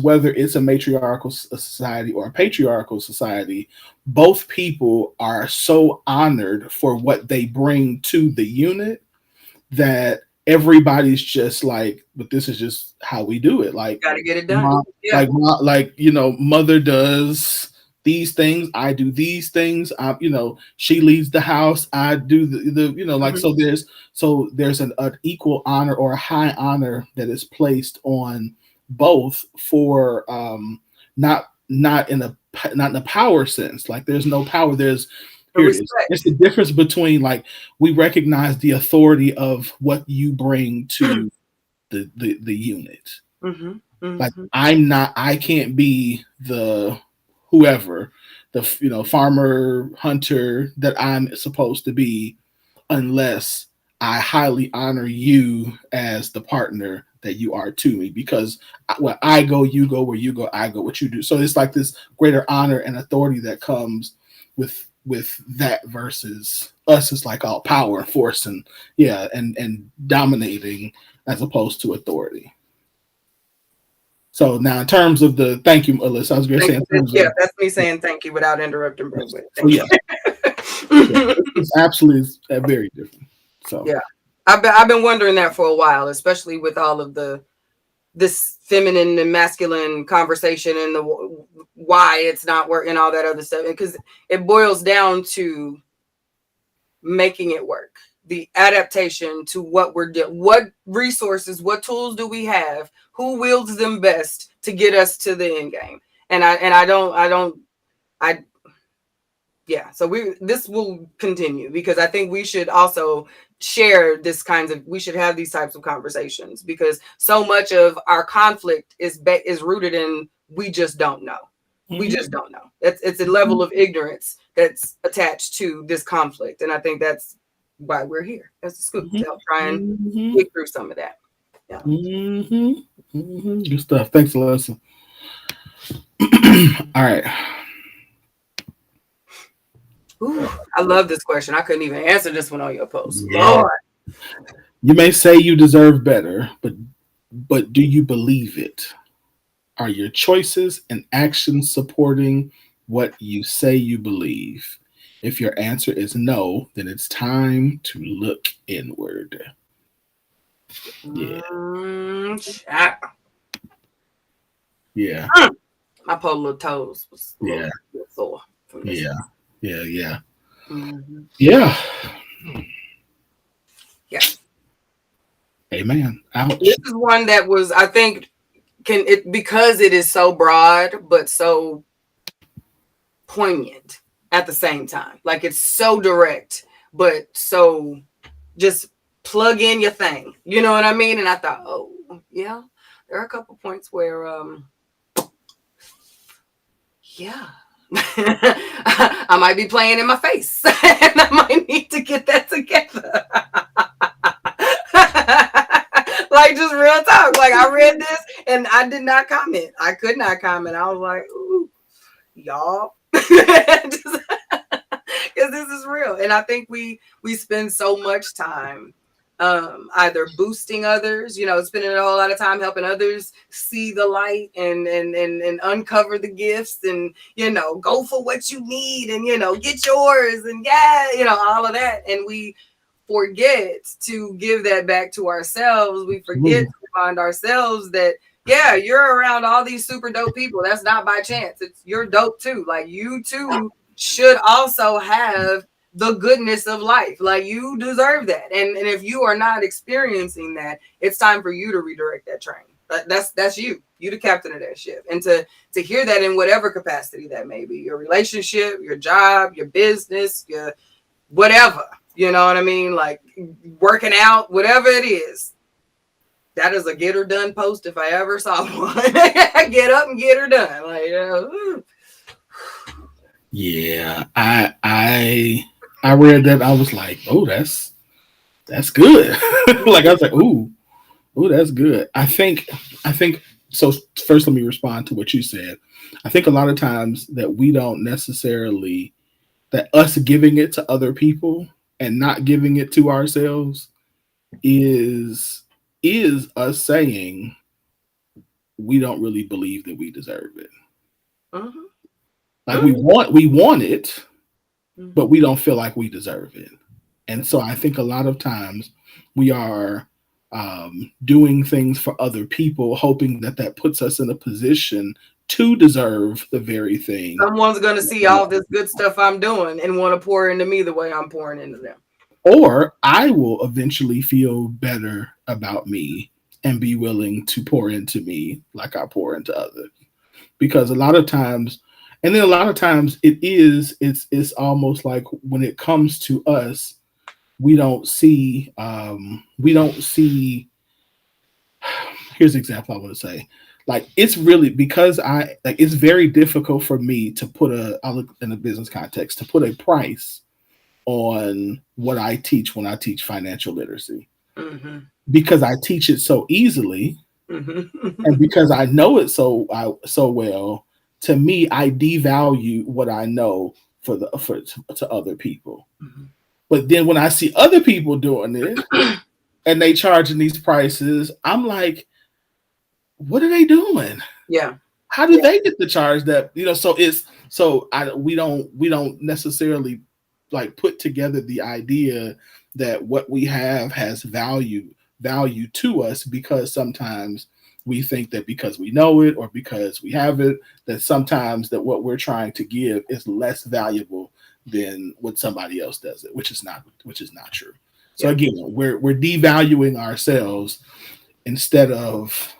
S3: whether it's a matriarchal society or a patriarchal society, both people are so honored for what they bring to the unit that everybody's just like, but this is just how we do it. Like,
S2: got to get it done.
S3: mom,
S2: Yeah.
S3: mother does these things, I do these things. She leads the house, I do like,
S2: Mm-hmm.
S3: so there's an equal honor or a high honor that is placed on both for, not in a power sense. Like, there's no power.
S2: For
S3: Here it is. It's
S2: respect.
S3: the difference between, like, we recognize the authority of what you bring to the unit.
S2: Mm-hmm.
S3: Like,
S2: Mm-hmm.
S3: I can't be the whoever, the farmer, hunter that I'm supposed to be, unless I highly honor you as the partner that you are to me. Because where I go, you go. Where you go, I go. What you do. So it's like this greater honor and authority that comes with that, versus us is like all power and force and, yeah, and dominating, as opposed to authority. So now, in terms of the, thank you, Alyssa, I was going to
S2: Thank
S3: say, in
S2: you.
S3: terms
S2: Yeah,
S3: of,
S2: that's me saying thank you without interrupting, bro.
S3: yes.
S2: But
S3: So
S2: thank
S3: yeah, yeah,
S2: you.
S3: it's absolutely very different. So
S2: Yeah, I've been wondering that for a while, especially with all of this feminine and masculine conversation, and the why it's not working, all that other stuff, because it boils down to making it work, the adaptation to what we're doing, what resources, what tools do we have, who wields them best to get us to the end game. And I don't I Yeah, so this will continue because I think we should also share we should have these types of conversations because so much of our conflict is rooted in we just don't know. We
S3: Mhm.
S2: just don't know. It's a level of ignorance that's attached to this conflict, and I think that's why we're here as a scoop to
S3: Mhm.
S2: help try and
S3: Mhm.
S2: get through some of that. Yeah.
S3: Mhm. Mhm. Good stuff. Thanks, Alyssa. All right.
S2: Ooh, I love this question. I couldn't even answer this one on your post.
S3: Yeah.
S2: Lord.
S3: You may say you deserve better, but do you believe it? Are your choices and actions supporting what you say you believe? If your answer is no, then it's time to look inward. Yeah.
S2: Child.
S3: Yeah.
S2: My poor little toes was a
S3: Yeah.
S2: little sore from this.
S3: Yeah. Yeah. Yeah.
S2: Mm-hmm.
S3: Yeah.
S2: Yeah.
S3: Amen.
S2: This
S3: Ouch.
S2: is one that was, I think, can it because it is so broad but so poignant at the same time. Like it's so direct, but so just plug in your thing. You know what I mean? And I thought, oh yeah, there are a couple points where yeah. I might be playing in my face and I might need to get that together. Like just real talk. Like I read this and I did not comment. I could not comment. I was like, ooh, y'all. Because this is real. And I think we spend so much time either boosting others, spending a whole lot of time helping others see the light and uncover the gifts and go for what you need and get yours and all of that. And we forget to give that back to ourselves. We forget
S3: Absolutely.
S2: to remind ourselves that yeah, you're around all these super dope people. That's not by chance. It's you're dope too. Like you too should also have the goodness of life. Like you deserve that. And if you are not experiencing that, it's time for you to redirect that train. That's you. You the captain of that ship. And to hear that in whatever capacity that may be, your relationship, your job, your business, your whatever. You know what I mean? Like working out, whatever it is. That is a get her done post if I ever saw one. Get up and get her done. Like,
S3: Yeah. I read that. I was like, oh, that's good. Like I was like, ooh, that's good. I think so. First, let me respond to what you said. I think a lot of times that we don't necessarily that us giving it to other people and not giving it to ourselves is us saying we don't really believe that we deserve it.
S2: mm-hmm,
S3: Like we want it, but
S2: mm-hmm.
S3: we don't feel like we deserve it. And so I think a lot of times we are doing things for other people, hoping that that puts us in a position to deserve the very thing.
S2: Someone's gonna see all this good stuff I'm doing and want to pour into me the way I'm pouring into them.
S3: Or I will eventually feel better about me and be willing to pour into me like I pour into others. Because a lot of times, and then a lot of times it's almost like when it comes to us, we don't see here's the example I want to say. Like it's really because I like it's very difficult for me to I look in a business context to put a price on what I teach when I teach financial literacy
S2: Mm-hmm,
S3: because I teach it so easily and
S2: mm-hmm.
S3: because I know it so well. To me, I devalue what I know to other people. But then when I see other people doing it and they charging these prices, I'm like, what are they doing?
S2: Yeah,
S3: How do
S2: yeah,
S3: they get the charge that so it's so I we don't necessarily like put together the idea that what we have has value to us because sometimes we think that because we know it or because we have it that sometimes that what we're trying to give is less valuable than what somebody else does it, which is not true. So
S2: yeah.
S3: again, we're devaluing ourselves instead of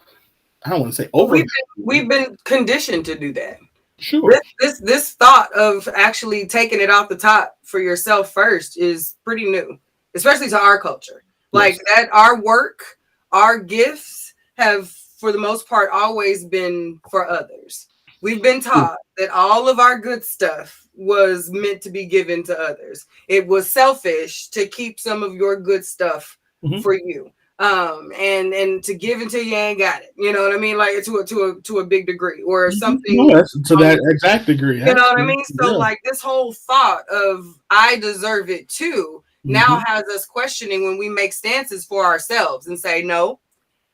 S3: I don't want to say
S2: Well,
S3: over.
S2: we've been conditioned to do that.
S3: Sure.
S2: This thought of actually taking it off the top for yourself first is pretty new, especially to our culture. Like
S3: Yes.
S2: that, our work, our gifts have, for the most part, always been for others. We've been taught that all of our good stuff was meant to be given to others. It was selfish to keep some of your good stuff
S3: Mm-hmm.
S2: for you. And to give until you ain't got it. You know what I mean? Like to a big degree, or
S3: No,
S2: something.
S3: that's to that exact degree.
S2: You know what I
S3: Actually,
S2: mean? So,
S3: yeah.
S2: like, this whole thought of I deserve it too
S3: Mm-hmm.
S2: now has us questioning when we make stances for ourselves and say, no,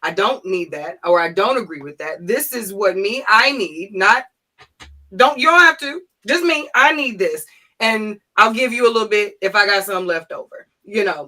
S2: I don't need that, or I don't agree with that. This is what I need, not, you don't have to, just me. I need this. And I'll give you a little bit if I got some left over,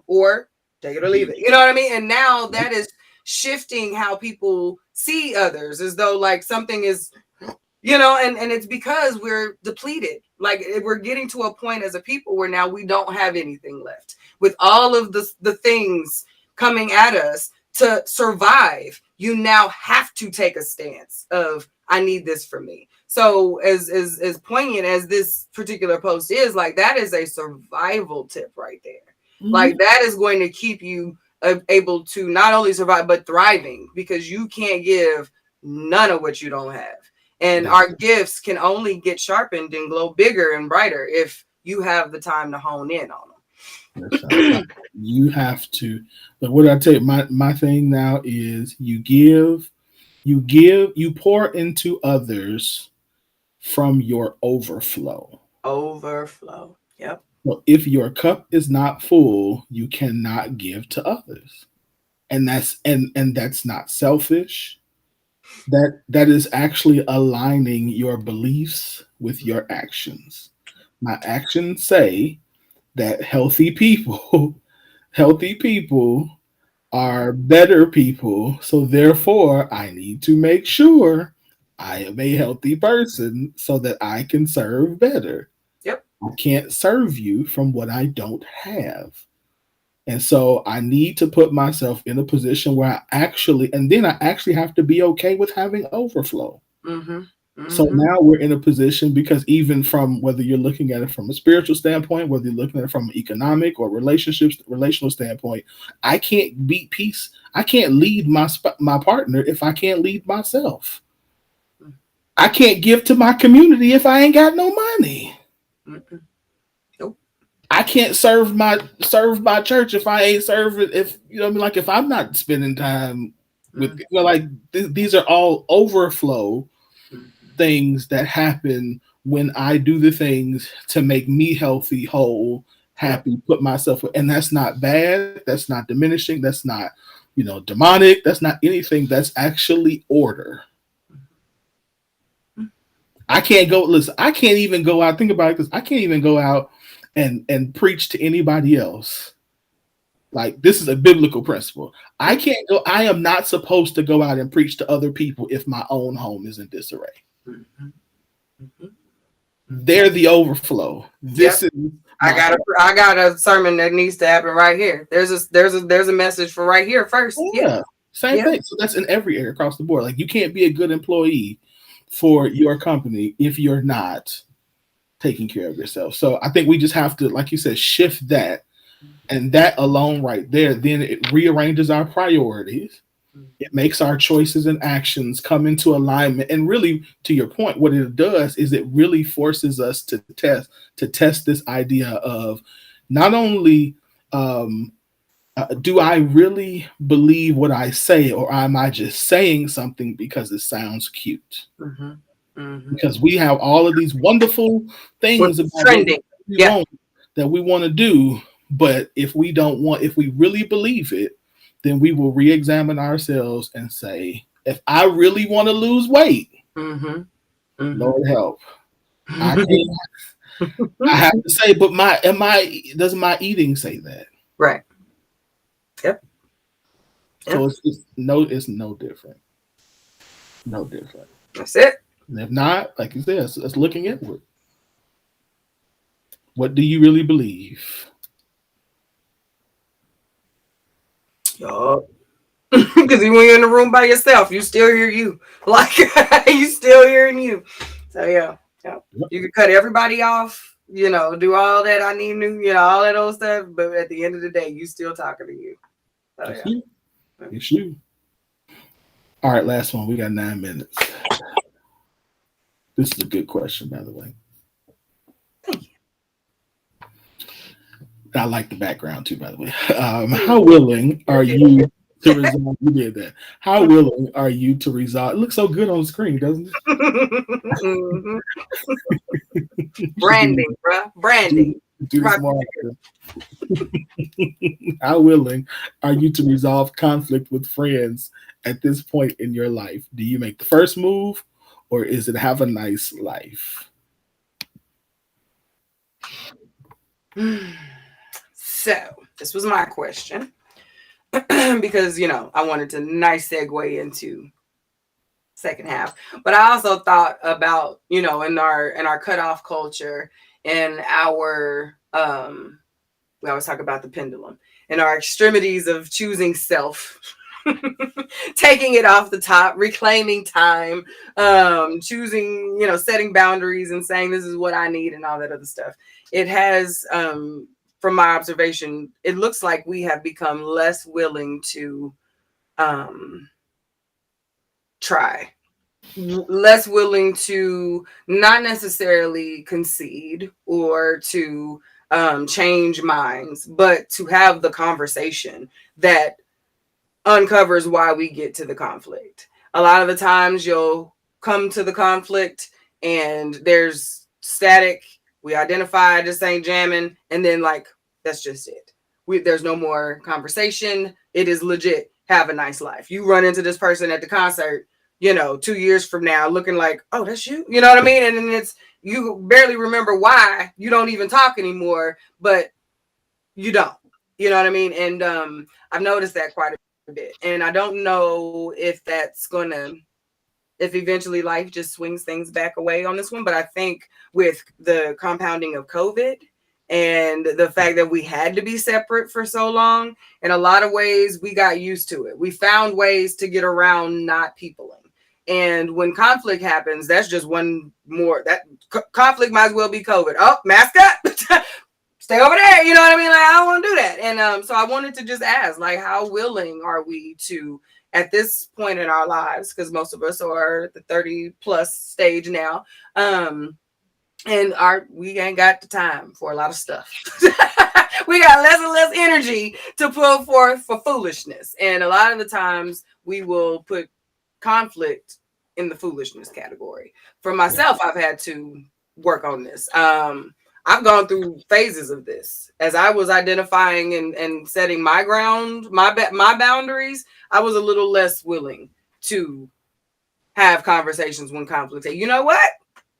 S2: or take it or leave it. You know what I mean? And now that is shifting how people see others as though like something is, and it's because we're depleted. Like we're getting to a point as a people where now we don't have anything left with all of the things coming at us to survive. You now have to take a stance of I need this for me. So as poignant as this particular post is, like that is a survival tip right there.
S3: Mm-hmm.
S2: Like that is going to keep you able to not only survive but thriving, because you can't give none of what you don't have. And
S3: That's,
S2: our gifts can only get sharpened and glow bigger and brighter if you have the time to hone in on
S3: that's right. You have to. But what I tell you, my thing now is you pour into others from your overflow.
S2: overflow. Yep.
S3: Well, if your cup is not full, you cannot give to others, and that's not selfish. That is actually aligning your beliefs with your actions. My actions say that healthy people are better people, so therefore I need to make sure I am a healthy person so that I can serve better.
S2: Yep.
S3: I can't serve you from what I don't have. And so I need to put myself in a position where and then I actually have to be okay with having overflow.
S2: Mm-hmm.
S3: So
S2: Mm-hmm.
S3: now we're in a position, because even from whether you're looking at it from a spiritual standpoint, whether you're looking at it from an economic or relational standpoint, I can't beat peace. I can't lead my partner if I can't lead myself. I can't give to my community if I ain't got no money.
S2: Mm-hmm. Nope.
S3: I can't serve my church if I ain't serving. If you know what I mean, like if I'm not spending time with, like these are all overflow things that happen when I do the things to make me healthy, whole,
S2: Yep.
S3: happy, put myself, and that's not bad. That's not diminishing. That's not, demonic. That's not anything. That's actually order. I can't go, listen, I can't even go out, think about it, because I can't even go out and preach to anybody else. Like, this is a biblical principle. I can't go, I am not supposed to go out and preach to other people if my own home is in disarray.
S2: Mm-hmm. Mm-hmm.
S3: They're the overflow. This
S2: Yep.
S3: is
S2: I
S3: my
S2: got a I got a sermon that needs to happen right here. There's a message for right here first. Yeah.
S3: yeah, same
S2: Yeah.
S3: thing. So that's in every area across the board. Like, you can't be a good employee for your company if you're not taking care of yourself. So I think we just have to, like you said, shift that. And that alone right there, then it rearranges our priorities. It makes our choices and actions come into alignment. And really, to your point, what it does is it really forces us to test this idea of not only do I really believe what I say, or am I just saying something because it sounds cute?
S2: Mm-hmm. Mm-hmm.
S3: Because we have all of these wonderful things
S2: What's
S3: about what
S2: trending?
S3: we
S2: Yeah.
S3: want, that we want to do, but if we really believe it, then we will re-examine ourselves and say, if I really want to lose weight,
S2: Mm-hmm. Mm-hmm.
S3: Lord help. I can't. I have to say, but does my eating say that?
S2: Right. Yep.
S3: So
S2: Yep.
S3: it's no different. No different.
S2: That's it.
S3: And if not, like you said, it's looking inward. What do you really believe?
S2: Yup. Because when you're in the room by yourself, you still hear you. Like you still hearing you. So yeah. Yeah.
S3: Yep.
S2: You could cut everybody off, do all that I need to, all that old stuff, but at the end of the day, you still talking to you. So
S3: It's
S2: yeah.
S3: you. It's you. All right, last one. We got 9 minutes. This is a good question, by the way.
S2: Thank
S3: I like the background too, by the way.
S2: you.
S3: How willing are
S2: Yeah.
S3: you to resolve? You did that. How willing are you to resolve? It looks so good on the screen, doesn't it?
S2: Mhm.
S3: You should
S2: Branding, bruh.
S3: do,
S2: Branding.
S3: do this
S2: Right.
S3: more often. How willing are you to resolve conflict with friends at this point in your life? Do you make the first move, or is it have a nice life?
S2: So this was my question because I wanted to nice segue into second half, but I also thought about in our cutoff culture, in our we always talk about the pendulum, in our extremities of choosing self, taking it off the top, reclaiming time, choosing, setting boundaries and saying this is what I need and all that other stuff. It has, from my observation, it looks like we have become less willing to um, try, less willing to not necessarily concede or to change minds, but to have the conversation that uncovers why we get to the conflict. A lot of the times you'll come to the conflict and there's static. We identify this ain't jamming, and then like that's just it. There's no more conversation. It is legit. Have a nice life. You run into this person at the concert, 2 years from now, looking like, oh, that's you. You know what I mean? And then it's you barely remember why you don't even talk anymore, but you don't. You know what I mean? And I've noticed that quite a bit. And I don't know if that's gonna if eventually life just swings things back away on this one. But I think with the compounding of COVID and the fact that we had to be separate for so long, in a lot of ways, we got used to it. We found ways to get around not peopling. And when conflict happens, that's just one more. That conflict might as well be COVID. Oh, mask up. Stay over there. You know what I mean? Like, I don't want to do that. And so I wanted to just ask, like, how willing are we to, at this point in our lives, because most of us are at the 30 plus stage now, and we ain't got the time for a lot of stuff. We got less and less energy to put forth for foolishness. And a lot of the times we will put conflict in the foolishness category. For myself, I've had to work on this. I've gone through phases of this as I was identifying and setting my ground, my boundaries. I was a little less willing to have conversations when conflict. You know what?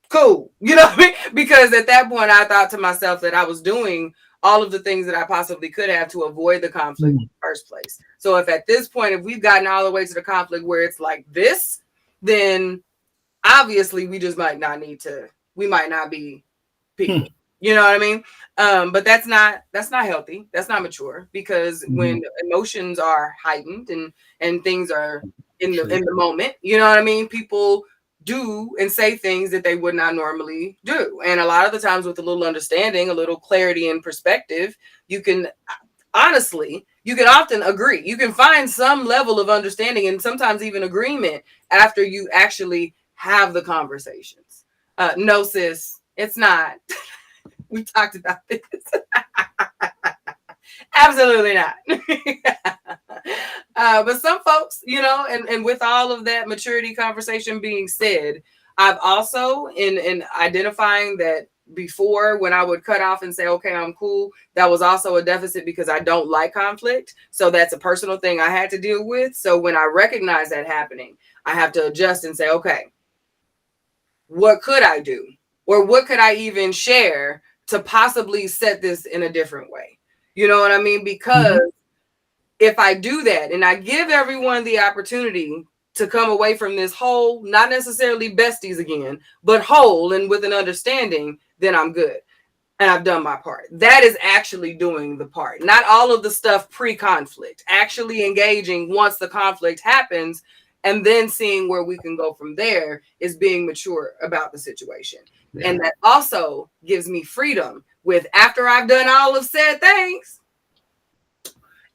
S2: Cool. You know what I mean? Because at that point, I thought to myself that I was doing all of the things that I possibly could have to avoid the conflict in the first place. So if at this point, if we've gotten all the way to the conflict where it's like this, then obviously we just might not need to, we might not be people. You know what I mean? But that's not healthy. That's not mature, because when emotions are heightened and things are in the moment, you know what I mean? People do and say things that they would not normally do. And a lot of the times with a little understanding, a little clarity and perspective, you can often agree. You can find some level of understanding and sometimes even agreement after you actually have the conversations. No, sis, it's not. We talked about this. Absolutely not. But some folks, and with all of that maturity conversation being said, I've also in identifying that before, when I would cut off and say, okay, I'm cool, that was also a deficit because I don't like conflict. So that's a personal thing I had to deal with. So when I recognize that happening, I have to adjust and say, okay, what could I do? Or what could I even share to possibly set this in a different way? You know what I mean? Because if I do that and I give everyone the opportunity to come away from this whole, not necessarily besties again, but whole and with an understanding, then I'm good. And I've done my part. That is actually doing the part. Not all of the stuff pre-conflict. Actually engaging once the conflict happens and then seeing where we can go from there is being mature about the situation.
S3: Yeah.
S2: And that also gives me freedom with, after I've done all of said things,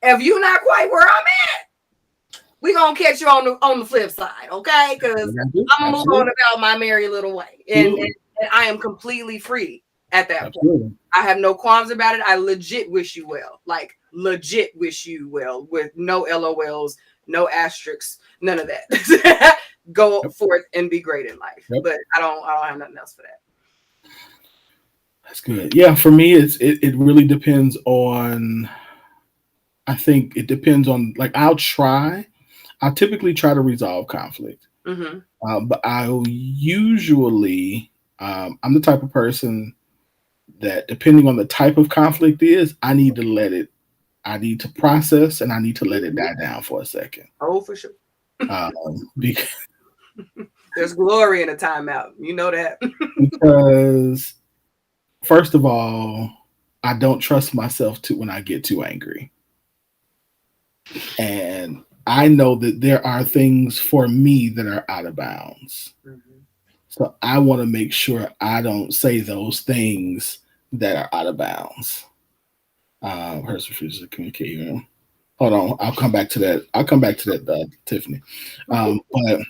S2: if you're not quite where I'm at, we're gonna catch you on the flip side, okay? Because I'm gonna move on about my merry little way. And I am completely free at that point. I have no qualms about it. I legit wish you well. Like legit wish you well with no LOLs, no asterisks, none of that. Go forth and be great in life. But I don't have nothing else for that.
S3: That's good. Yeah, for me it really depends on, I think it depends on, like, I'll typically try to resolve conflict. But I'll usually, I'm the type of person that, depending on the type of conflict is, I need to process, and I need to let it die down for a second.
S2: Oh, for sure.
S3: Because
S2: there's glory in a timeout. You know that.
S3: Because, first of all, I don't trust myself when I get too angry. And I know that there are things for me that are out of bounds. So I want to make sure I don't say those things that are out of bounds. Here's refusal to communicate. Hold on, I'll come back to that, Tiffany. But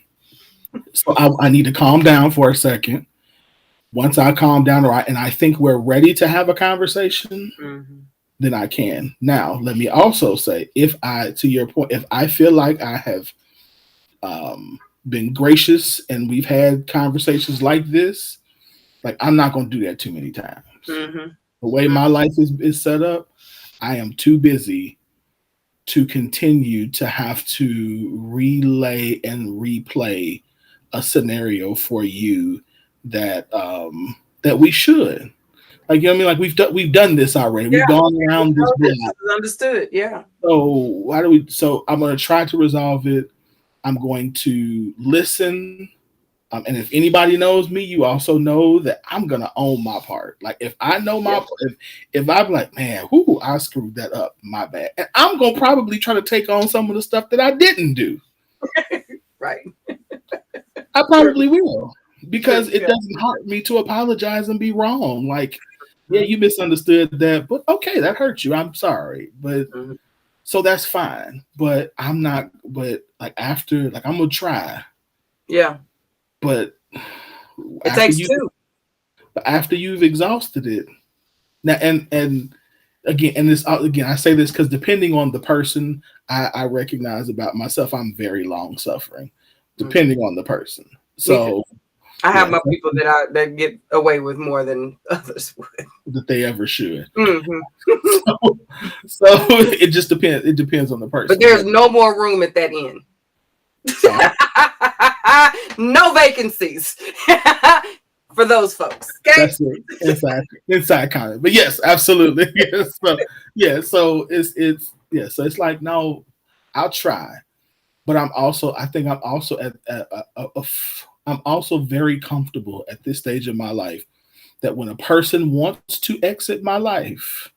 S3: so I need to calm down for a second. Once I calm down, and I think we're ready to have a conversation, then I can. Now, let me also say, to your point, if I feel like I have been gracious and we've had conversations like this, like, I'm not going to do that too many times. The way my life is set up, I am too busy to continue to have to relay and replay a scenario for you that we should. Like, you know what I mean? Like, we've done this already. We've gone around this block.
S2: Understood. Yeah.
S3: So I'm going to try to resolve it. I'm going to listen. And if anybody knows me, you also know that I'm going to own my part. Like, if I know if I'm like, man, I screwed that up, my bad. And I'm going to probably try to take on some of the stuff that I didn't do.
S2: Right.
S3: I probably will. Because it doesn't hurt me to apologize and be wrong. Like, yeah, you misunderstood that, but okay, that hurt you. I'm sorry. But so that's fine. But I'm not, but like, after, like, I'm going to try.
S2: Yeah.
S3: But
S2: it takes two.
S3: But after you've exhausted it. Now, and again, I say this because depending on the person, I recognize about myself, I'm very long suffering, depending on the person. So
S2: I have my people that get away with more than others would.
S3: That they ever should. So it just depends. It depends on the person.
S2: But there's no more room at that end. No vacancies for those folks. Okay?
S3: That's it. Inside comment. But yes, absolutely. Yes. So it's like, no, I'll try. But I'm also I'm also very comfortable at this stage of my life that when a person wants to exit my life,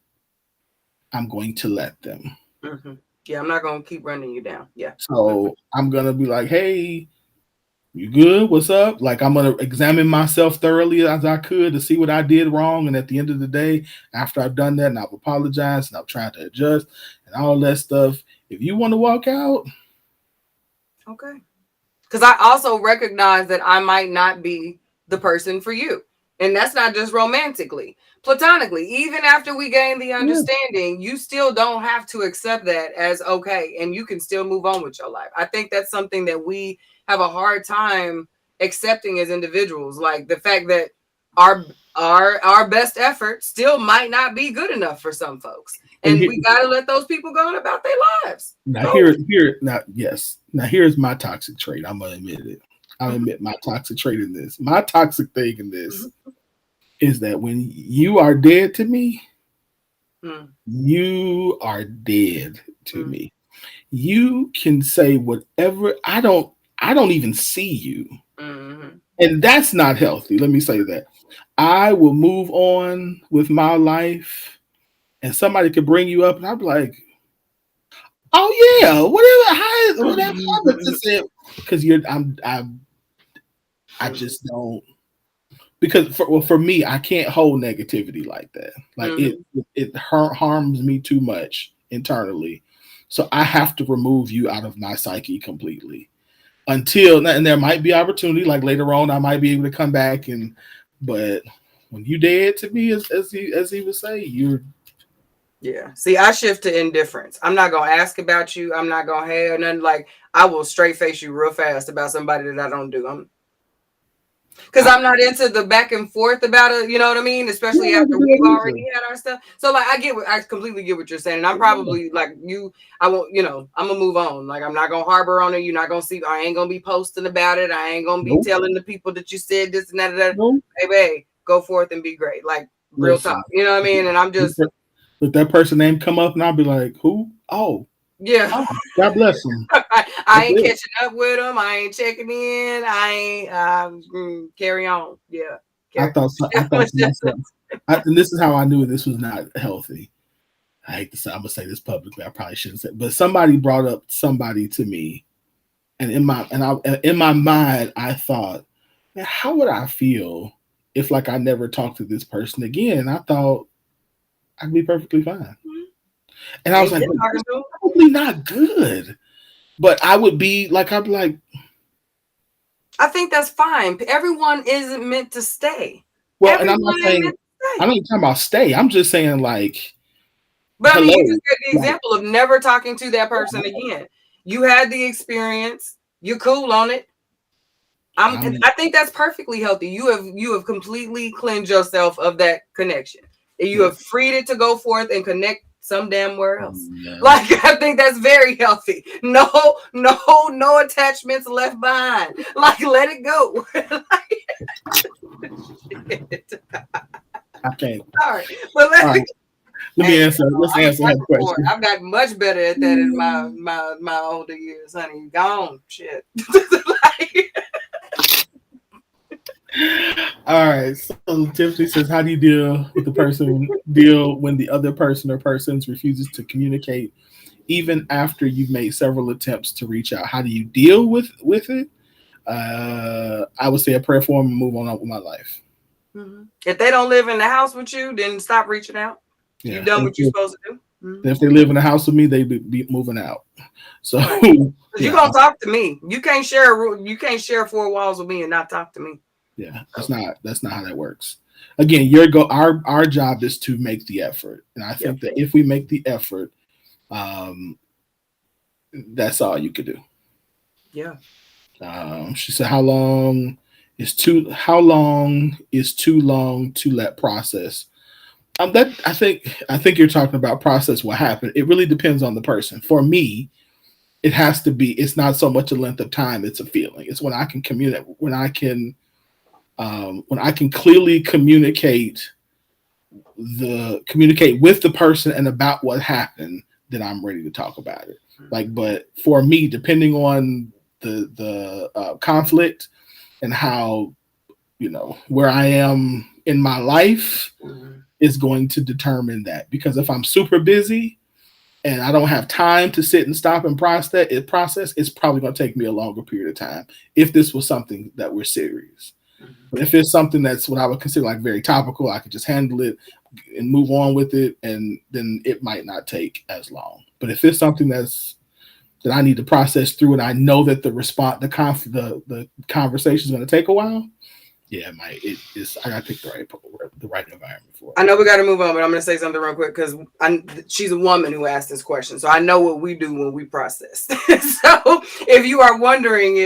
S3: I'm going to let them.
S2: Yeah, I'm not going to keep running you down. Yeah.
S3: So I'm going to be like, hey, you good? What's up? Like, I'm going to examine myself thoroughly as I could to see what I did wrong. And at the end of the day, after I've done that and I've apologized and I've tried to adjust and all that stuff, if you want to walk out.
S2: Okay. Because I also recognize that I might not be the person for you. And that's not just romantically, platonically. Even after we gain the understanding, you still don't have to accept that as okay. And you can still move on with your life. I think that's something that we have a hard time accepting as individuals. Like the fact that our best effort still might not be good enough for some folks. And we got to let those people go on about their lives.
S3: Now, Now, here's my toxic trait. I'm going to admit it. I'll admit my toxic trait in this. My toxic thing in this is that when you are dead to me, you are dead to me. You can say whatever. I don't even see you. And that's not healthy. Let me say that. I will move on with my life and somebody could bring you up and I'd be like, Oh yeah, whatever. Whatever. I just said because I just don't because for me, I can't hold negativity like that. Like it harms me too much internally, so I have to remove you out of my psyche completely until and there might be opportunity like later on I might be able to come back but when you dead to me as he would say you're
S2: Yeah. See, I shift to indifference. I'm not gonna ask about you. I'm not gonna have nothing. Like, I will straight face you real fast about somebody that I don't do. Because I'm not into the back and forth about it. You know what I mean?
S3: you
S2: Especially
S3: don't have to
S2: after
S3: do
S2: we've
S3: that
S2: already had our stuff. So like, I completely get what you're saying. And I'm
S3: either.
S2: probably like you. I won't. I'm gonna move on. Like, I'm not gonna harbor on it. You're not gonna see. I ain't gonna be posting about it. I ain't gonna be
S3: Nope.
S2: telling the people that you said this and that. And that.
S3: Nope.
S2: Baby, go forth and be great. Like, real talk.
S3: Listen,
S2: You know what I mean? And I'm just,
S3: let that person name come up and I'll be like, who?
S2: yeah.
S3: Oh, God bless them.
S2: I
S3: That's
S2: ain't
S3: it.
S2: catching up with them. I ain't checking in. I ain't carry on. Yeah.
S3: I thought to myself, and this is how I knew this was not healthy. I hate to say, I'm gonna say this publicly. I probably shouldn't say, but somebody brought up somebody to me, and in my mind, I thought, man, how would I feel if like I never talked to this person again? I thought I'd be perfectly fine, and I was
S2: Ain't
S3: like,
S2: been
S3: but
S2: talking
S3: that's
S2: to them.
S3: probably not good. But I'd be like,
S2: I think that's fine. Everyone isn't meant to stay.
S3: well, and I'm not
S2: Everyone ain't
S3: saying
S2: meant to
S3: I'm
S2: stay.
S3: not even talking about stay. I'm just saying like,
S2: But I mean, you
S3: hello,
S2: just gave the
S3: like,
S2: example of never talking to that person again. You had the experience. You're cool on it.
S3: I'm
S2: I think that's perfectly healthy. You have completely cleansed yourself of that connection. You
S3: yeah.
S2: have freed it to go forth and connect some damn where else.
S3: Yeah.
S2: Like, I think that's very healthy. No, no attachments left behind. Like, let it go.
S3: I can't.
S2: Sorry, but
S3: All right. Let me
S2: hey,
S3: answer. Let's
S2: I'm a
S3: answer her
S2: sucker for it.
S3: question.
S2: I've gotten much better at that in my older years, honey. Gone shit. Like,
S3: All right. So Tiffany says, how do you deal when the other person or persons refuses to communicate even after you've made several attempts to reach out? How do you deal with it? I would say a prayer for them and move on with my life.
S2: if they don't live in the house with you, then stop reaching out. You've
S3: Yeah.
S2: done what you're supposed to do.
S3: If they live in the house with me, they be moving out. So
S2: Right. Because you're
S3: yeah,
S2: gonna talk to me. You can't share four walls with me and not talk to me.
S3: yeah, that's not how that works. Again, our job is to make the effort, and I
S2: Yep.
S3: think that if we make the effort, um, that's all you could do.
S2: Yeah.
S3: She said, How long is too long to let process?" That I think you're talking about process what happened. It really depends on the person. For me, it has to be. It's not so much a length of time; it's a feeling. It's when I can communicate. When I can clearly communicate with the person and about what happened, then I'm ready to talk about it. Like, but for me, depending on the conflict and how where I am in my life is going to determine that. Because if I'm super busy and I don't have time to sit and stop and process, it's probably going to take me a longer period of time. If this was something that we're serious. But if it's something that's what I would consider like very topical, I could just handle it and move on with it, and then it might not take as long. But if it's something that I need to process through, and I know that the conversation is going to take a while, yeah, I got to pick the right environment for
S2: I
S3: it.
S2: know we got to move on, but I'm going to say something real quick because she's a woman who asked this question. So I know what we do when we process. So if you are wondering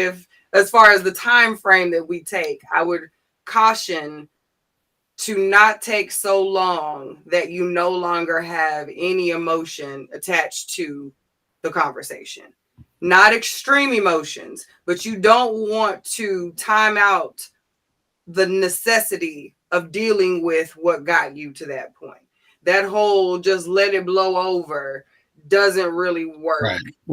S2: as far as the time frame that we take, I would caution to not take so long that you no longer have any emotion attached to the conversation. Not extreme emotions, but you don't want to time out the necessity of dealing with what got you to that point. That whole just let it blow over doesn't really work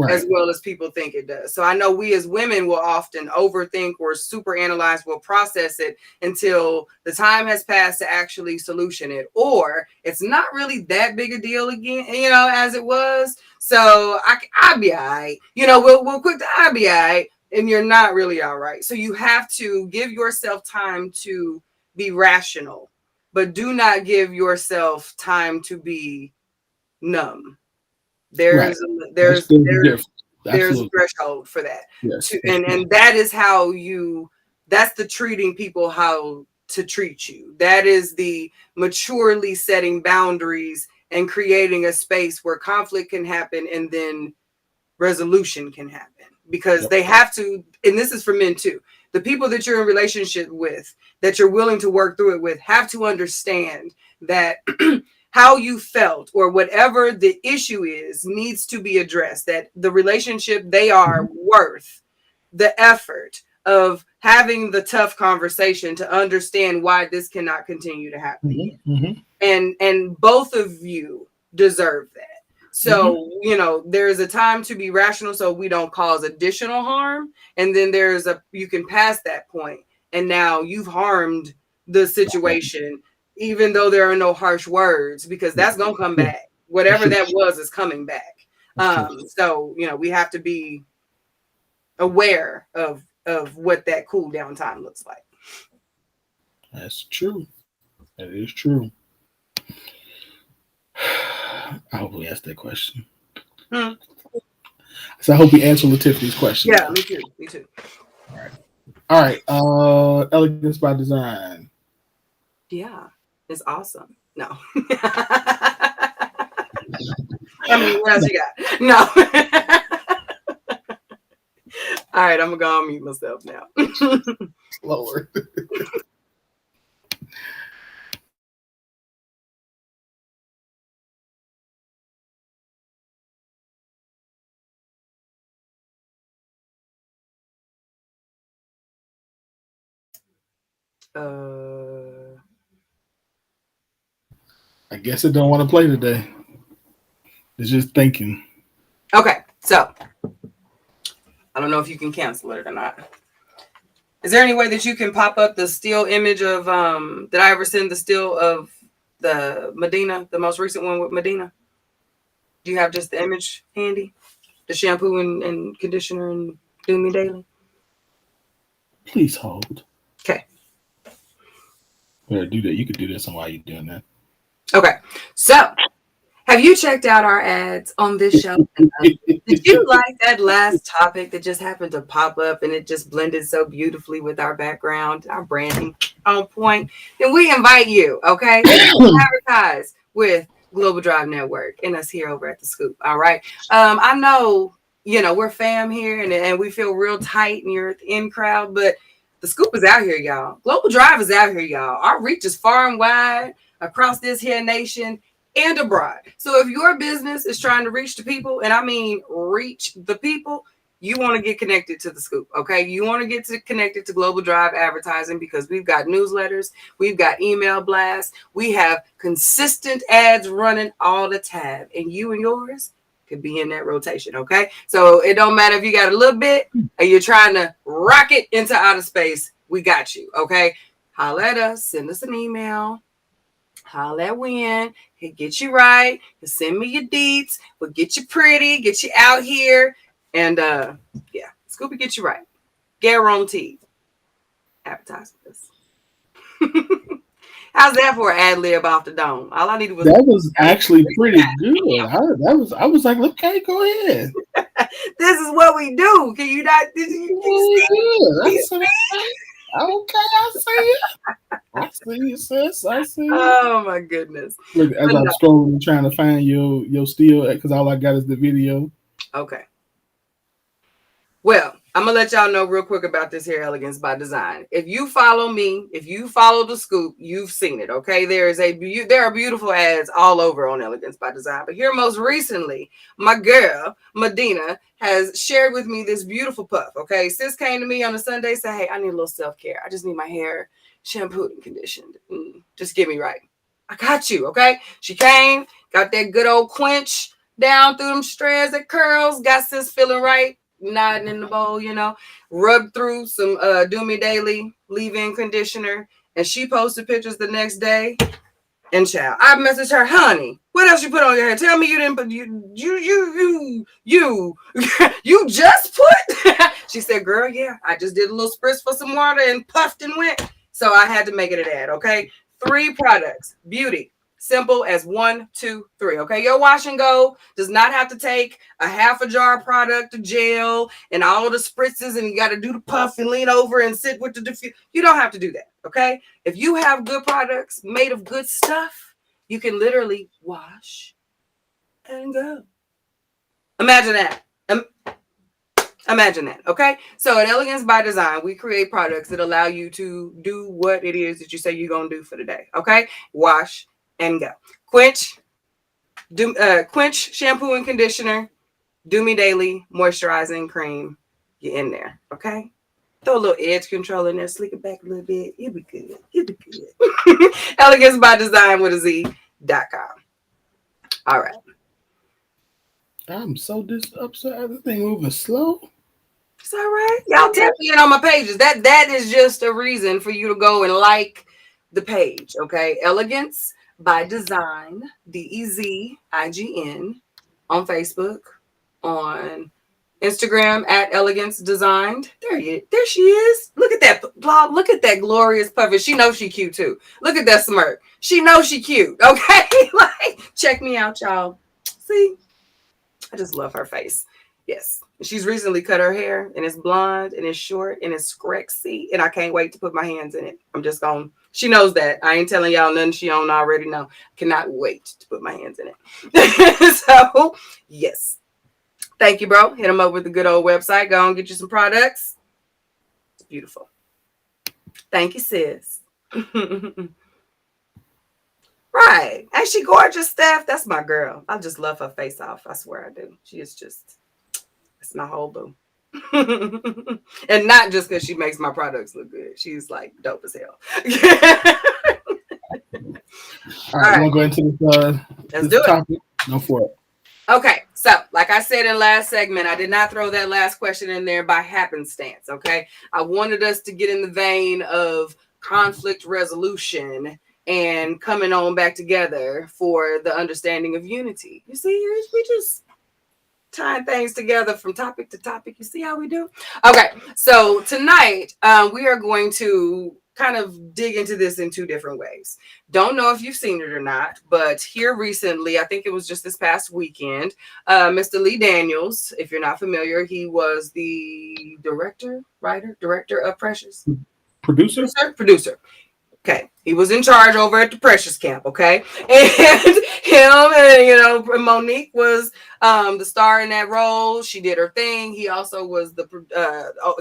S2: as well as people think it does. So I know we as women will often overthink or super analyze, will process it until the time has passed to actually solution it, or it's not really that big a deal again, as it was. So I'll be all right. We'll quick to I'll be all right, and you're not really all right. So you have to give yourself time to be rational, but do not give yourself time to be numb. There's a threshold for that.
S3: Yes,
S2: and that is how that's the treating people how to treat you. That is the maturely setting boundaries and creating a space where conflict can happen and then resolution can happen, because they have to. And this is for men too. The people that you're in relationship with, that you're willing to work through it with, have to understand that how you felt or whatever the issue is needs to be addressed, that the relationship, they are worth the effort of having the tough conversation to understand why this cannot continue to happen. And both of you deserve that. So, there's a time to be rational so we don't cause additional harm. And then you can pass that point. And now you've harmed the situation, even though there are no harsh words, because that's going to come back. Whatever that was is coming back. So, we have to be aware of what that cool down time looks like.
S3: That's true. That is true. I hope we asked that question. So I hope we answered Tiffany's question.
S2: Yeah, me too. Me too.
S3: All right. Elegance by Design.
S2: Yeah, it's awesome. No. I mean, what else you got? No. All right, I'm gonna go on mute myself now.
S3: Lower. I guess it don't want to play today. It's just thinking.
S2: Okay, so I don't know if you can cancel it or not. Is there any way that you can pop up the still image of did I ever send the still of the Medina, the most recent one with Medina? Do you have just the image handy? The shampoo and conditioner and Do Me Daily?
S3: Please hold.
S2: Okay.
S3: Yeah, do that. You could do this while you're doing that.
S2: Okay. So, have you checked out our ads on this show? Did you like that last topic that just happened to pop up and it just blended so beautifully with our background, our branding on point? Then we invite you, okay, to advertise with Global Drive Network and us here over at The Scoop. All right. I know, we're fam here and we feel real tight and you're in crowd, but The Scoop is out here, y'all. Global Drive is out here, y'all. Our reach is far and wide across this here nation and abroad. So if your business is trying to reach the people, and I mean reach the people, you want to get connected to The Scoop, okay? You want to get connected to Global Drive Advertising, because we've got newsletters, we've got email blasts, we have consistent ads running all the time, and you and yours could be in that rotation, okay? So it don't matter if you got a little bit or you're trying to rocket into outer space, we got you, okay? Holla at us, send us an email. Holla at Win. He'll get you right. He'll send me your deets. We'll get you pretty, get you out here. And Scoopy get you right. Guaranteed. Advertise with us. How's that for an ad lib off the dome? All I needed was
S3: that was actually pretty good. I was like, okay, go ahead.
S2: This is what we do. Can you not?
S3: Okay, I see it. I see you, sis. I see it.
S2: Oh my goodness.
S3: Look, as I'm scrolling trying to find your still, because all I got is the video.
S2: Okay. Well, I'm gonna let y'all know real quick about this here Elegance by Design. If you follow me, if you follow The Scoop, you've seen it. Okay, there are beautiful ads all over on Elegance by Design. But here, most recently, my girl Medina has shared with me this beautiful puff. Okay, sis came to me on a Sunday, said, "Hey, I need a little self-care. I just need my hair shampooed and conditioned. Just get me right. I got you." Okay, she came, got that good old quench down through them strands and curls. Got sis feeling right, nodding in the bowl, rubbed through some Do Me Daily leave-in conditioner. And she posted pictures the next day. And child, I messaged her, honey, what else you put on your hair? Tell me you didn't put you just put. She said, girl, yeah, I just did a little spritz for some water and puffed and went. So I had to make it an ad, okay? 3 products, beauty, simple as 1, 2, 3. Okay, your wash and go does not have to take a half a jar of product, a gel, and all the spritzes, and you got to do the puff and lean over and sit with the diffuse. You don't have to do that. Okay, if you have good products made of good stuff, you can literally wash and go. Imagine that. Imagine that. Okay, so at Elegance by Design, we create products that allow you to do what it is that you say you're gonna do for the day. Okay, wash and go. Quench shampoo and conditioner, Do Me Daily moisturizing cream. You're in there. Okay. Throw a little edge control in there, slick it back a little bit. You'll be good. You'll be good. Elegance by Design with a Z.com. All right.
S3: I'm so upset. Everything moving slow.
S2: It's all right. Y'all tap in on my pages. That is just a reason for you to go and like the page. Okay. Elegance by Design, DEZIGN, on Facebook, on Instagram at Elegance Designed. There she is. Look at that. Look at that glorious puppy. She knows she cute too. Look at that smirk. She knows she cute. Okay. Like, check me out, y'all. See? I just love her face. Yes. She's recently cut her hair and it's blonde and it's short and it's screxy. And I can't wait to put my hands in it. I'm just going. She knows that. I ain't telling y'all nothing she don't already know. Cannot wait to put my hands in it. So, yes. Thank you, bro. Hit them up with the good old website. Go and get you some products. It's beautiful. Thank you, sis. Right. Ain't she gorgeous, Steph? That's my girl. I just love her face off. I swear I do. She is just, it's my whole boo. And not just because she makes my products look good. She's like dope as hell.
S3: All right. You want to go into this topic? Go for it.
S2: Okay, so like I said in last segment, I did not throw that last question in there by happenstance, okay? I wanted us to get in the vein of conflict resolution and coming on back together for the understanding of unity. You see, we just tying things together from topic to topic. You see how we do? Okay, so tonight we are going to kind of dig into this in 2 different ways. Don't know if you've seen it or not, but here recently, I think it was just this past weekend, Mr. Lee Daniels, if you're not familiar, he was the director of Precious.
S3: Producer.
S2: Okay, he was in charge over at the Precious Camp, okay? And him and, Monique was the star in that role. She did her thing. He also was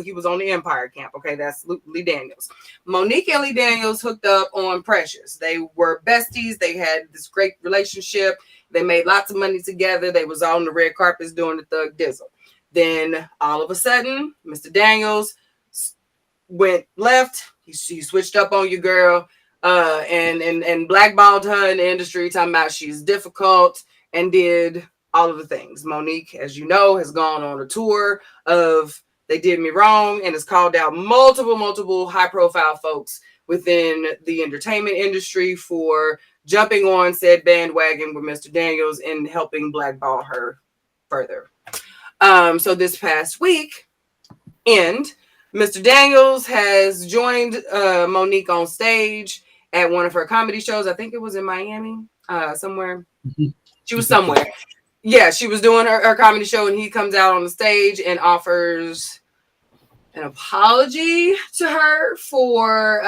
S2: he was on the Empire Camp, okay? That's Lee Daniels. Monique and Lee Daniels hooked up on Precious. They were besties. They had this great relationship. They made lots of money together. They was on the red carpets doing the thug dizzle. Then all of a sudden, Mr. Daniels went left. He switched up on your girl and blackballed her in the industry, talking about she's difficult, and did all of the things. Monique, as you know, has gone on a tour of They Did Me Wrong and has called out multiple high-profile folks within the entertainment industry for jumping on said bandwagon with Mr. Daniels and helping blackball her further. So this past week, Mr. Daniels has joined Monique on stage at one of her comedy shows. I think it was in Miami, somewhere. She was somewhere. Yeah, she was doing her comedy show, and he comes out on the stage and offers an apology to her for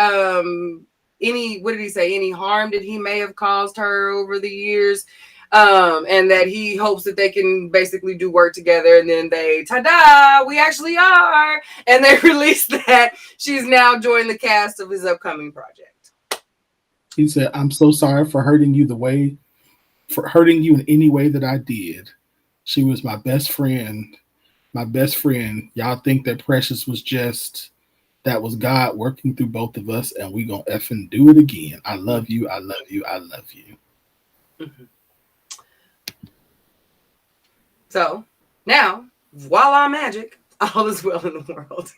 S2: any harm that he may have caused her over the years. And that he hopes that they can basically do work together, and then ta-da, we actually are. And they released that she's now joined the cast of his upcoming project.
S3: He said, "I'm so sorry for hurting you in any way that I did. She was my best friend. Y'all think that Precious was that was God working through both of us, and we gonna effing do it again. I love you. I love you. I love you."
S2: Mm-hmm. So now, voila magic, all is well in the world.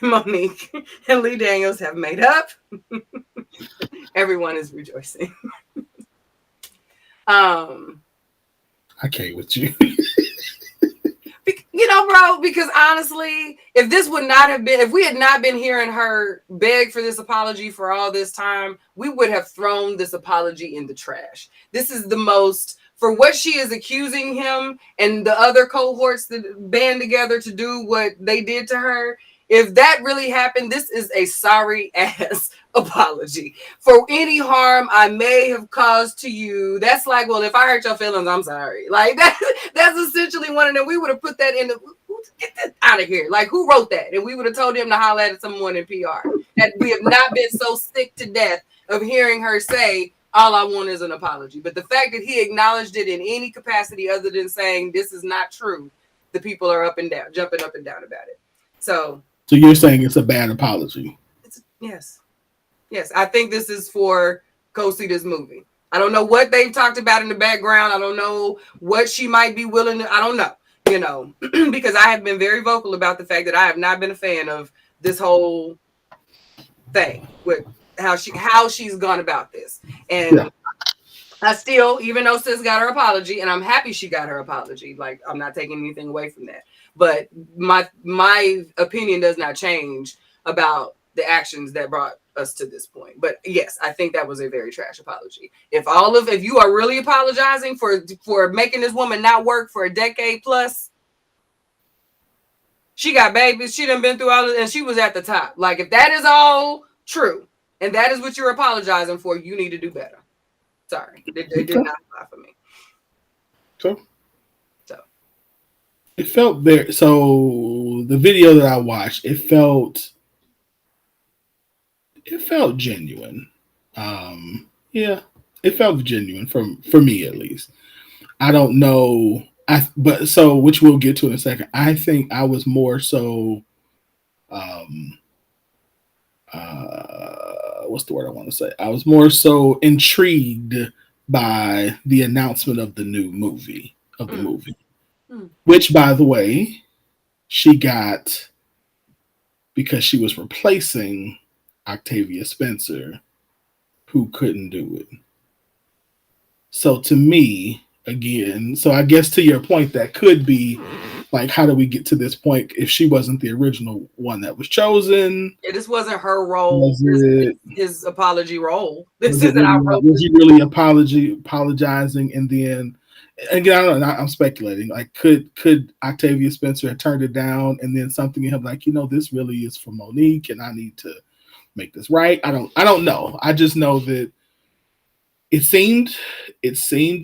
S2: Monique and Lee Daniels have made up. Everyone is rejoicing. Um,
S3: I can't with you.
S2: bro, because honestly, if this would not have been, if we had not been hearing her beg for this apology for all this time, we would have thrown this apology in the trash. This is the most, for what she is accusing him and the other cohorts that band together to do what they did to her. If that really happened, this is a sorry ass apology for any harm I may have caused to you. That's like, well, if I hurt your feelings, I'm sorry. Like that's essentially one of them. We would have put that in the, get that out of here. Like, who wrote that? And we would have told him to holler at someone in PR. That we have not been so sick to death of hearing her say, all I want is an apology. But the fact that he acknowledged it in any capacity other than saying this is not true, the people are up and down, jumping up and down about it. So
S3: you're saying it's a bad apology?
S2: Yes. Yes, I think this is for go see this movie. I don't know what they've talked about in the background. I don't know what she might be willing to, I don't know, because I have been very vocal about the fact that I have not been a fan of this whole thing with how she's gone about this. And I still, even though sis got her apology, and I'm happy she got her apology, like I'm not taking anything away from that. But my opinion does not change about the actions that brought us to this point. But yes, I think that was a very trash apology. If you are really apologizing for making this woman not work for a decade plus, she got babies, she done been through all of it, and she was at the top. Like, if that is all true, and that is what you're apologizing for, you need to do better. Sorry, they did not apply for me.
S3: So it felt very. So the video that I watched, it felt genuine. Yeah, it felt genuine for me at least. I don't know. But which we'll get to in a second. I think I was more so. What's the word I want to say? I was more so intrigued by the announcement of the new movie which, by the way, she got because she was replacing Octavia Spencer, who couldn't do it. So to me, again, so I guess to your point, that could be like, how do we get to this point if she wasn't the original one that was chosen?
S2: Yeah, this wasn't her role. His apology role. Was he
S3: really apologizing? And then, again, I don't know, I'm speculating. Like, could Octavia Spencer have turned it down, and then something in him like, this really is for Monique, and I need to make this right? I don't know. I just know that it seemed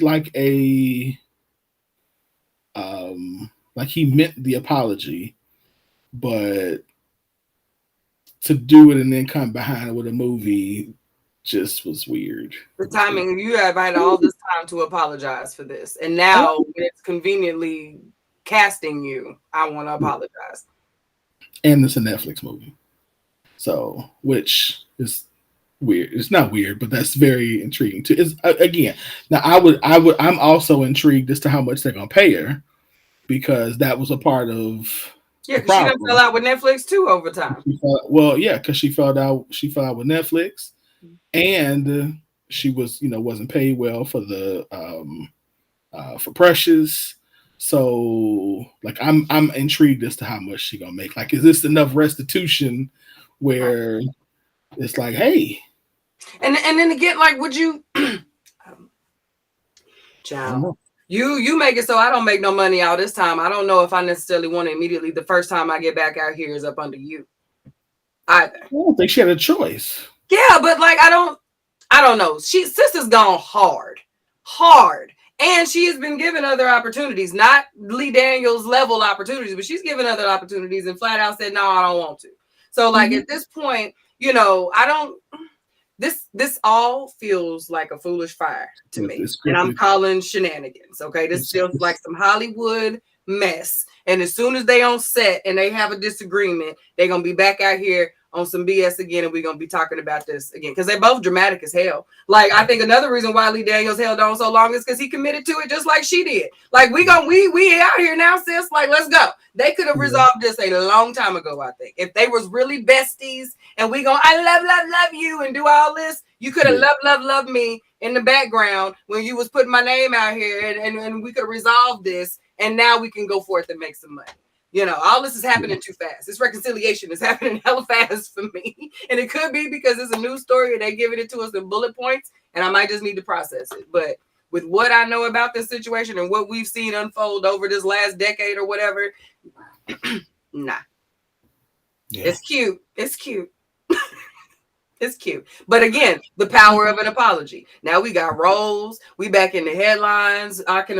S3: like like he meant the apology, but to do it and then come behind it with a movie just was weird.
S2: The timing, you have had all this time to apologize for this, and now when it's conveniently casting you, I want to apologize.
S3: And it's a Netflix movie, so which is weird. It's not weird, but that's very intriguing too. Is again, now I'm also intrigued as to how much they're gonna pay her, because that was a part of
S2: because she done fell out with Netflix too over time.
S3: Because she fell out with Netflix, and she was wasn't paid well for the for Precious. So like I'm intrigued as to how much she gonna make. Like, is this enough restitution where it's like, hey.
S2: And then again, like, would you, child, you make it so I don't make no money out this time. I don't know if I necessarily want to immediately, the first time I get back out here is up under you either.
S3: I don't think she had a choice.
S2: Yeah, but like, I don't know. Sister's gone hard. And she has been given other opportunities, not Lee Daniels level opportunities, but she's given other opportunities and flat out said, no, I don't want to. So like at this point, this all feels like a foolish fire to me. And I'm calling shenanigans. Okay. This feels like some Hollywood mess. And as soon as they on set and they have a disagreement, they're going to be back out here. on some BS again, and we're gonna be talking about this again because they're both dramatic as hell. Like I think another reason why Lee Daniels held on so long is because he committed to it just like she did. Like we out here now, sis. Like let's go. They could have resolved this a long time ago. I think if they was really besties and we go, I love you and do all this, you could have love me in the background when you was putting my name out here, and we could resolve this, and now we can go forth and make some money. You know, all this is happening too fast. This reconciliation is happening hella fast for me. And it could be because it's a news story and they giving it to us in bullet points, and I might just need to process it. But with what I know about this situation and what we've seen unfold over this last decade or whatever, nah. Yeah. It's cute. It's cute. It's cute. But again, the power of an apology. Now we got roles. We back in the headlines. I can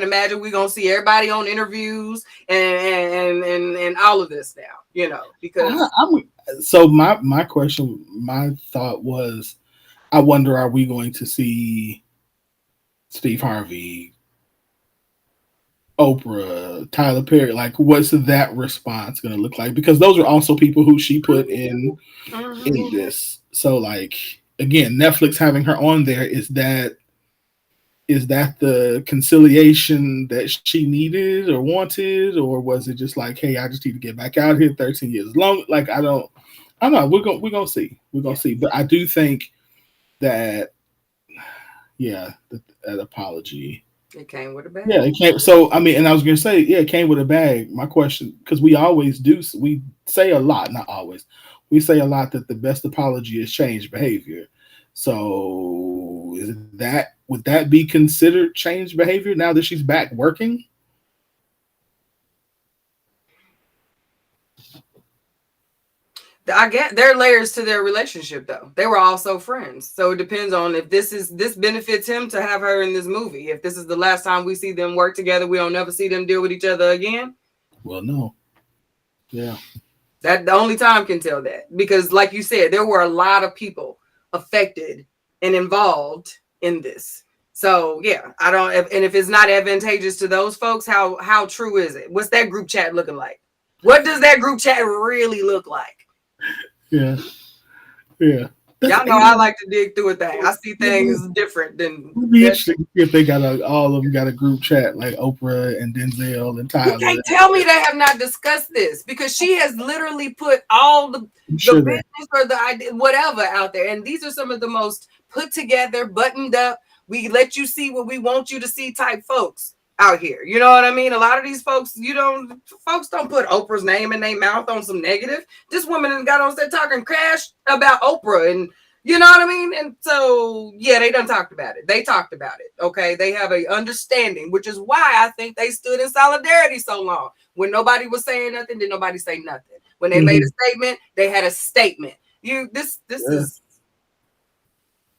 S2: imagine we're gonna see everybody on interviews and all of this now, you know, because
S3: so my question, my thought was, I wonder, are we going to see Steve Harvey, Oprah, Tyler Perry? Like, what's that response going to look like? Because those are also people who she put in this. So, like, again, Netflix having her on there, is that the conciliation that she needed or wanted, or was it just like, hey, I just need to get back out here 13 years long? Like, I don't know. We're gonna see. We're gonna see. But I do think that, that apology.
S2: It came with a bag.
S3: Yeah, it came. So I mean, and I was gonna say, it came with a bag. My question, because we say a lot, not always. We say a lot that the best apology is change behavior. So would that be considered change behavior now that she's back working?
S2: I get there are layers to their relationship though. They were also friends. So it depends on if this benefits him to have her in this movie. If this is the last time we see them work together, we don't never see them deal with each other again.
S3: Well, no. Yeah.
S2: That the only time can tell that, because like you said, there were a lot of people affected and involved in this. So yeah, if it's not advantageous to those folks, how true is it? What's that group chat looking like? What does that group chat really look like?
S3: Yeah.
S2: Y'all know I like to dig through a thing. I see things different than.
S3: It'd be interesting if they got all of them got a group chat like Oprah and Denzel and Tyler.
S2: You can't tell me they have not discussed this, because she has literally put all the business or the idea, whatever, out there. And these are some of the most put together, buttoned up, we let you see what we want you to see type folks out here. You know what I mean? A lot of these folks, folks don't put Oprah's name in their mouth on some negative. This woman got on set talking trash about Oprah, and you know what I mean? And so, yeah, they done talked about it. They talked about it. Okay. They have a understanding, which is why I think they stood in solidarity so long. When nobody was saying nothing, did nobody say nothing. When they made a statement, they had a statement. This is.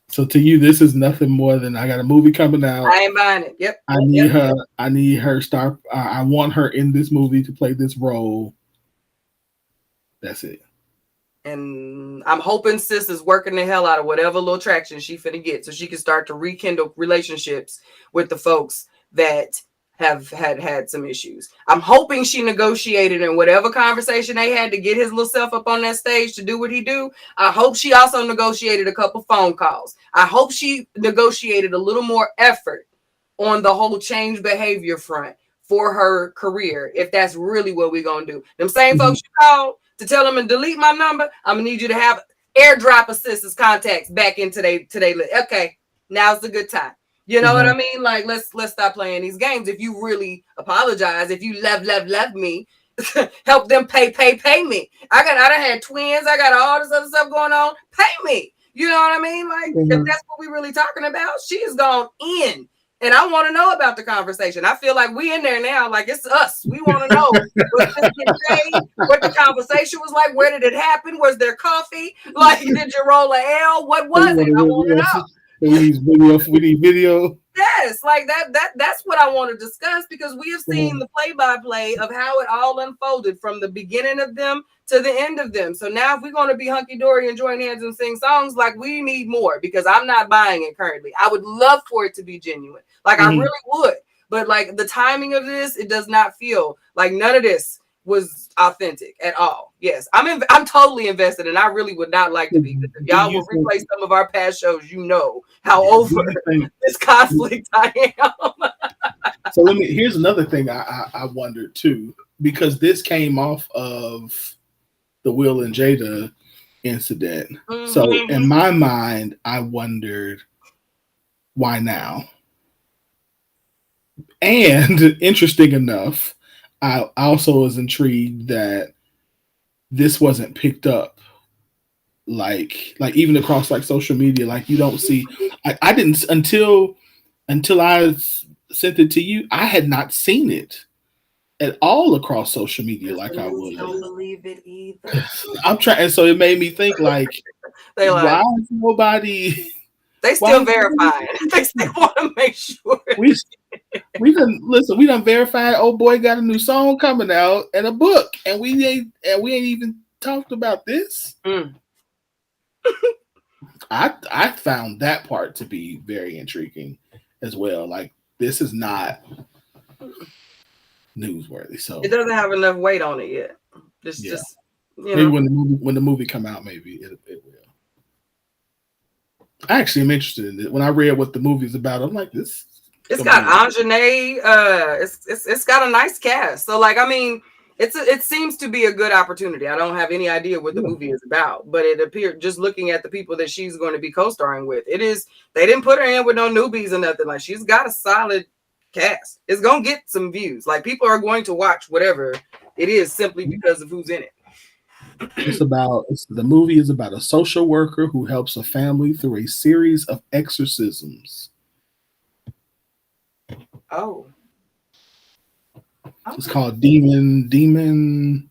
S3: So to you, this is nothing more than, I got a movie coming out.
S2: I ain't buying it. Yep.
S3: I need her. I need her star. I want her in this movie to play this role. That's it.
S2: And I'm hoping sis is working the hell out of whatever little traction she finna get, so she can start to rekindle relationships with the folks that have had some issues. I'm hoping she negotiated in whatever conversation they had to get his little self up on that stage to do what he do. I hope she also negotiated a couple phone calls. I hope she negotiated a little more effort on the whole change behavior front for her career, if that's really what we're gonna do. Them same folks you called to tell them and delete my number, I'm gonna need you to have airdrop assistance contacts back in today. Okay, now's the good time. You know what I mean? Like, let's stop playing these games. If you really apologize, if you love me, help them pay me. I done had twins. I got all this other stuff going on. Pay me. You know what I mean? Like, if that's what we really talking about, she has gone in. And I want to know about the conversation. I feel like we in there now. Like, it's us. We want to know what the conversation was like. Where did it happen? Was there coffee? Like, did you roll a L? What was it? I want to know.
S3: We need video.
S2: Yes, like that's what I want to discuss, because we have seen the play-by-play of how it all unfolded from the beginning of them to the end of them. So now if we're going to be hunky-dory and join hands and sing songs, like, we need more, because I'm not buying it currently. I would love for it to be genuine. Like, I really would. But like the timing of this, it does not feel like none of this was authentic at all. Yes, I'm totally invested, and I really would not like to be. If
S3: Do
S2: y'all
S3: you
S2: will
S3: think?
S2: replay some of our past shows, you know how
S3: Yeah. Do
S2: over
S3: you think?
S2: this conflict I am.
S3: So let me. Here's another thing I wondered too, because this came off of the Will and Jada incident. So
S2: Mhm.
S3: in my mind, I wondered why now. And interesting enough, I also was intrigued that this wasn't picked up like even across like social media. Like you don't see. I didn't until sent it to you. I had not seen it at all across social media like I
S2: Listeners
S3: would.
S2: don't believe it either.
S3: I'm trying, and so it made me think like,
S2: They
S3: why
S2: like
S3: is nobody?
S2: they
S3: Why
S2: still
S3: is nobody?
S2: verifying. They still want to make sure.
S3: We we done listen. We done verified. Oh boy, got a new song coming out and a book, and we ain't even talked about this.
S2: Mm.
S3: I found that part to be very intriguing as well. Like this is not newsworthy.
S2: It
S3: So
S2: doesn't have enough weight on it yet.
S3: yeah,
S2: Just you
S3: maybe
S2: know.
S3: when the movie come out, maybe it will. I actually am interested in it. When I read what the movie's about, I'm like, this is
S2: It's
S3: gonna be
S2: got
S3: interesting.
S2: Anjanae. It's got a nice cast. So like I mean, it seems to be a good opportunity. I don't have any idea what the
S3: Yeah.
S2: movie is about, but it appeared just looking at the people that she's going to be co-starring with. It is they didn't put her in with no newbies or nothing. Like she's got a solid cast. It's gonna get some views. Like people are going to watch whatever it is simply because of who's in it.
S3: The movie is about a social worker who helps a family through a series of exorcisms.
S2: Oh,
S3: It's
S2: okay.
S3: called Demon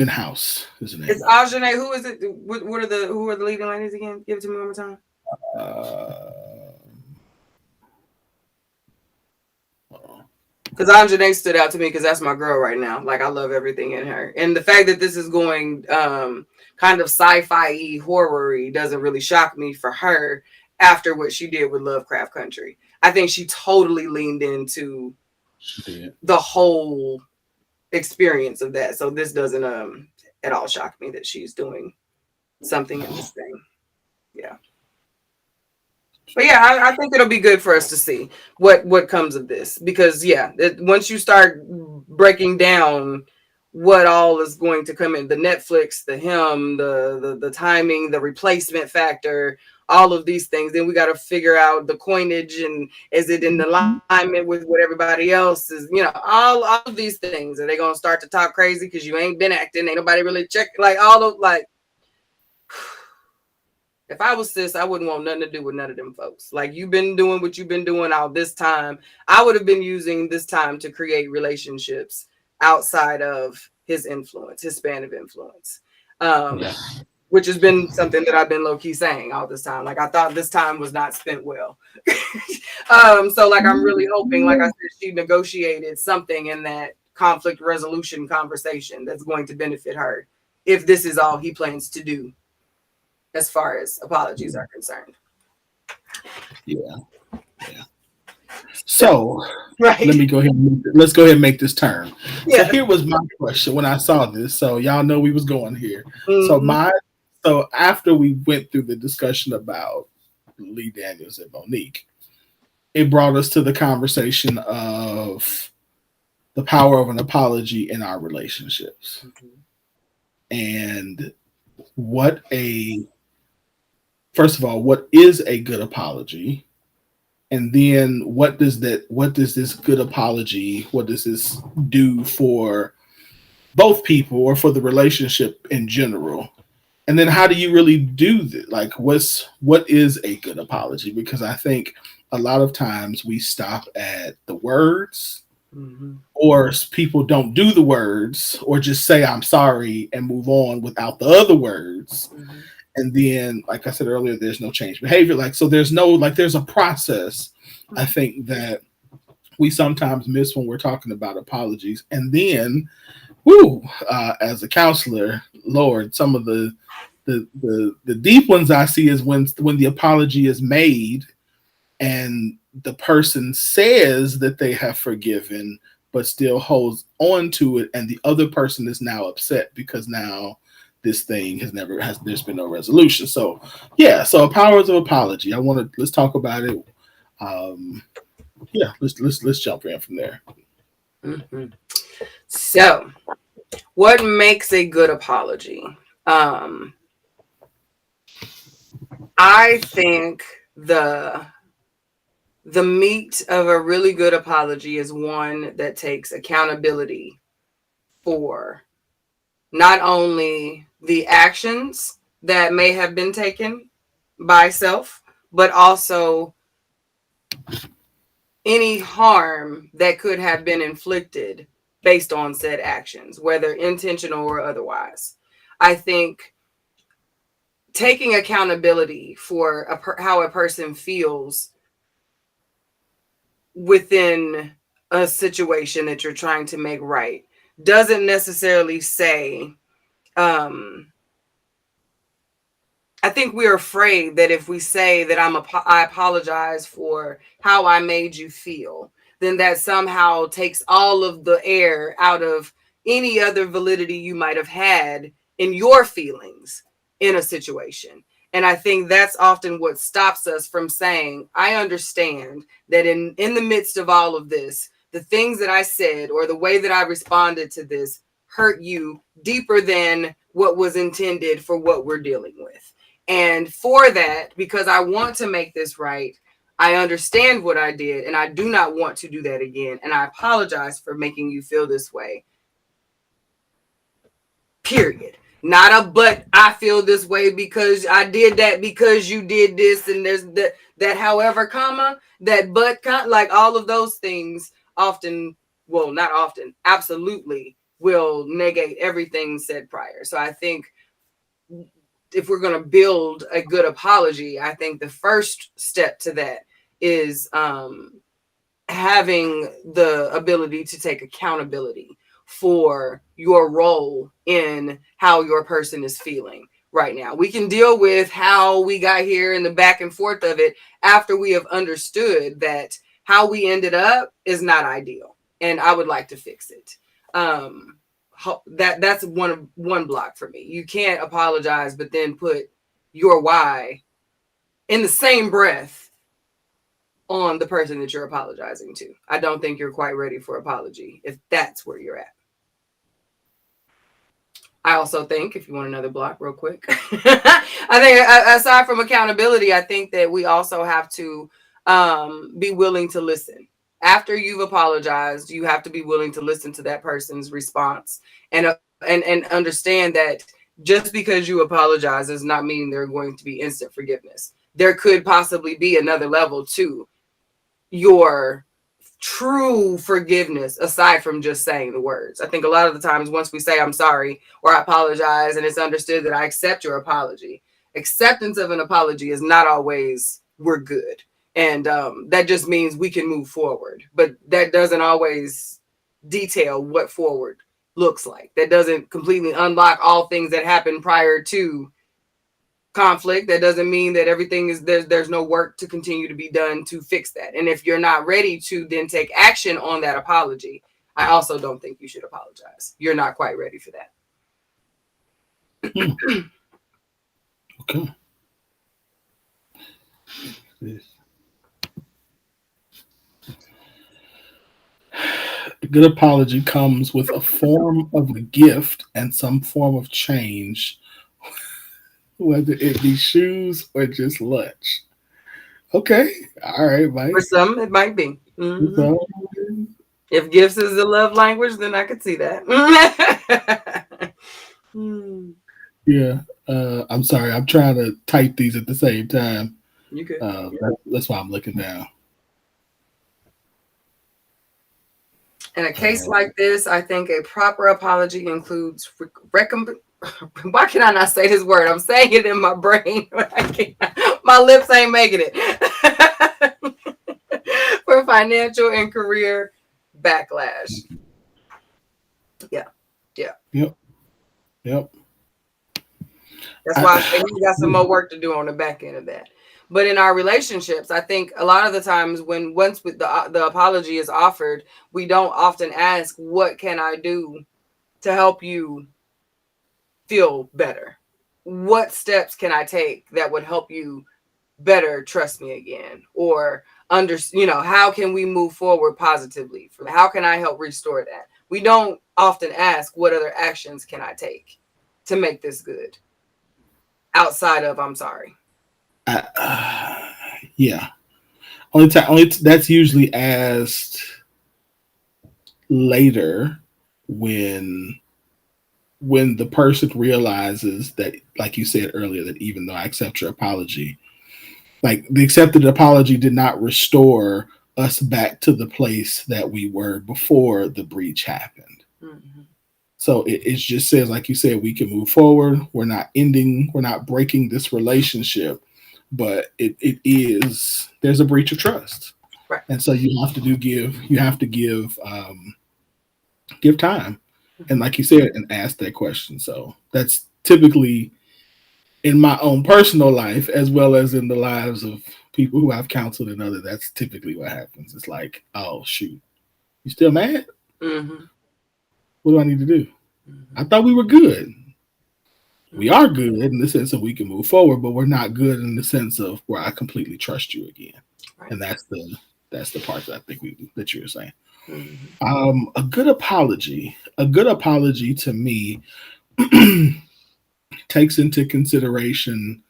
S3: House is the
S2: It's
S3: name of it.
S2: Ajane. Who is it? Who are the leading ladies again? Give it to me one more time.
S3: Uh,
S2: Because Anjanae stood out to me because that's my girl right now. Like I love everything in her, and the fact that this is going kind of sci-fi horror-y doesn't really shock me for her after what she did with Lovecraft Country. I think she totally leaned into
S3: she did.
S2: the whole experience of that. So this doesn't at all shock me that she's doing something in this thing. Yeah. But yeah, I think it'll be good for us to see what comes of this because yeah, once you start breaking down what all is going to come in, the Netflix, the him, the timing, the replacement factor, all of these things, then we got to figure out the coinage and is it in alignment with what everybody else is, all of these things. Are they gonna start to talk crazy because you ain't been acting? Ain't nobody really check like all of like. If I was sis, I wouldn't want nothing to do with none of them folks. Like you've been doing what you've been doing all this time. I would have been using this time to create relationships outside of his influence, his span of influence. Um,
S3: Yeah.
S2: which has been something that I've been low key saying all this time. Like I thought this time was not spent well. So like I'm really hoping, like I said, she negotiated something in that conflict resolution conversation that's going to benefit her if this is all he plans to do as far as apologies are concerned.
S3: Yeah. Yeah. So
S2: Right.
S3: let me go ahead. Let's go ahead and make this turn. So
S2: Yeah.
S3: here was my question when I saw this. So y'all know we was going here. So
S2: Mm-hmm.
S3: so after we went through the discussion about Lee Daniels and Monique, it brought us to the conversation of the power of an apology in our relationships and what a first of all, what is a good apology? And then what does this good apology, what does this do for both people or for the relationship in general? And then how do you really do that? Like what is a good apology? Because I think a lot of times we stop at the words
S2: Mm-hmm.
S3: or people don't do the words or just say I'm sorry and move on without the other words.
S2: Mm-hmm.
S3: And then like I said earlier, there's no change behavior. Like so there's no like there's a process I think that we sometimes miss when we're talking about apologies. And then as a counselor, Lord, some of the deep ones I see is when the apology is made and the person says that they have forgiven, but still holds on to it, and the other person is now upset because now this thing has there's been no resolution. So yeah, so powers of apology. Let's talk about it. Um, yeah, let's jump in from there.
S2: Mm-hmm. So, what makes a good apology? Um, I think the meat of a really good apology is one that takes accountability for not only the actions that may have been taken by self, but also any harm that could have been inflicted based on said actions, whether intentional or otherwise. I think taking accountability for how a person feels within a situation that you're trying to make right doesn't necessarily say, um, I think we're afraid that if we say that I apologize for how I made you feel, then that somehow takes all of the air out of any other validity you might have had in your feelings in a situation. And I think that's often what stops us from saying, I understand that in the midst of all of this, the things that I said or the way that I responded to this hurt you deeper than what was intended for what we're dealing with. And for that, because I want to make this right, I understand what I did and I do not want to do that again. And I apologize for making you feel this way. Period. Not a but I feel this way because I did that because you did this, and there's that however comma, that but like all of those things often, well, not often, absolutely will negate everything said prior. So I think if we're going to build a good apology, I think the first step to that is having the ability to take accountability for your role in how your person is feeling right now. We can deal with how we got here and the back and forth of it after we have understood that how we ended up is not ideal, and I would like to fix it. That's one block for me. You can't apologize but then put your why in the same breath on the person that you're apologizing to. I don't think you're quite ready for apology if that's where you're at. I also think, if you want another block real quick, I think aside from accountability, I think that we also have to be willing to listen. After you've apologized, you have to be willing to listen to that person's response and understand that just because you apologize does not mean there's going to be instant forgiveness. There could possibly be another level to your true forgiveness aside from just saying the words. I think a lot of the times once we say I'm sorry or I apologize and it's understood that I accept your apology, acceptance of an apology is not always we're good. And that just means we can move forward. But that doesn't always detail what forward looks like. That doesn't completely unlock all things that happened prior to conflict. That doesn't mean that everything is there's no work to continue to be done to fix that. And if you're not ready to then take action on that apology, I also don't think you should apologize. You're not quite ready for that.
S3: Okay. A good apology comes with a form of a gift and some form of change, whether it be shoes or just lunch. Okay. All right,
S2: For
S3: Mike.
S2: some, it might be. Mm-hmm.
S3: So,
S2: If gifts is the love language, then I could see that.
S3: yeah. I'm sorry. I'm trying to type these at the same time.
S2: You could.
S3: That's why I'm looking down.
S2: In a case like this, I think a proper apology includes why can I not say this word? I'm saying it in my brain. My lips ain't making it. For financial and career backlash. Yeah.
S3: Yep.
S2: That's why I say we got some more work to do on the back end of that. But in our relationships, I think a lot of the times when once the apology is offered, we don't often ask, what can I do to help you feel better? What steps can I take that would help you better trust me again? Or how can we move forward positively? How can I help restore that? We don't often ask, what other actions can I take to make this good outside of I'm sorry.
S3: Yeah. That's usually asked later when the person realizes that, like you said earlier, that even though I accept your apology, like the accepted apology did not restore us back to the place that we were before the breach happened.
S2: Mm-hmm.
S3: So it just says, like you said, we can move forward. We're not breaking this relationship, but it is, there's a breach of trust.
S2: Right.
S3: And so you have to give time. And like you said, and ask that question. So that's typically in my own personal life, as well as in the lives of people who I've counseled and other, that's typically what happens. It's like, oh shoot, you still mad?
S2: Mm-hmm.
S3: What do I need to do?
S2: Mm-hmm.
S3: I thought we were good. We
S2: Mm-hmm.
S3: are good in the sense that we can move forward, but we're not good in the sense of where I completely trust you again.
S2: Right.
S3: And that's the part that I think that you were saying.
S2: Mm-hmm.
S3: A good apology to me takes into consideration.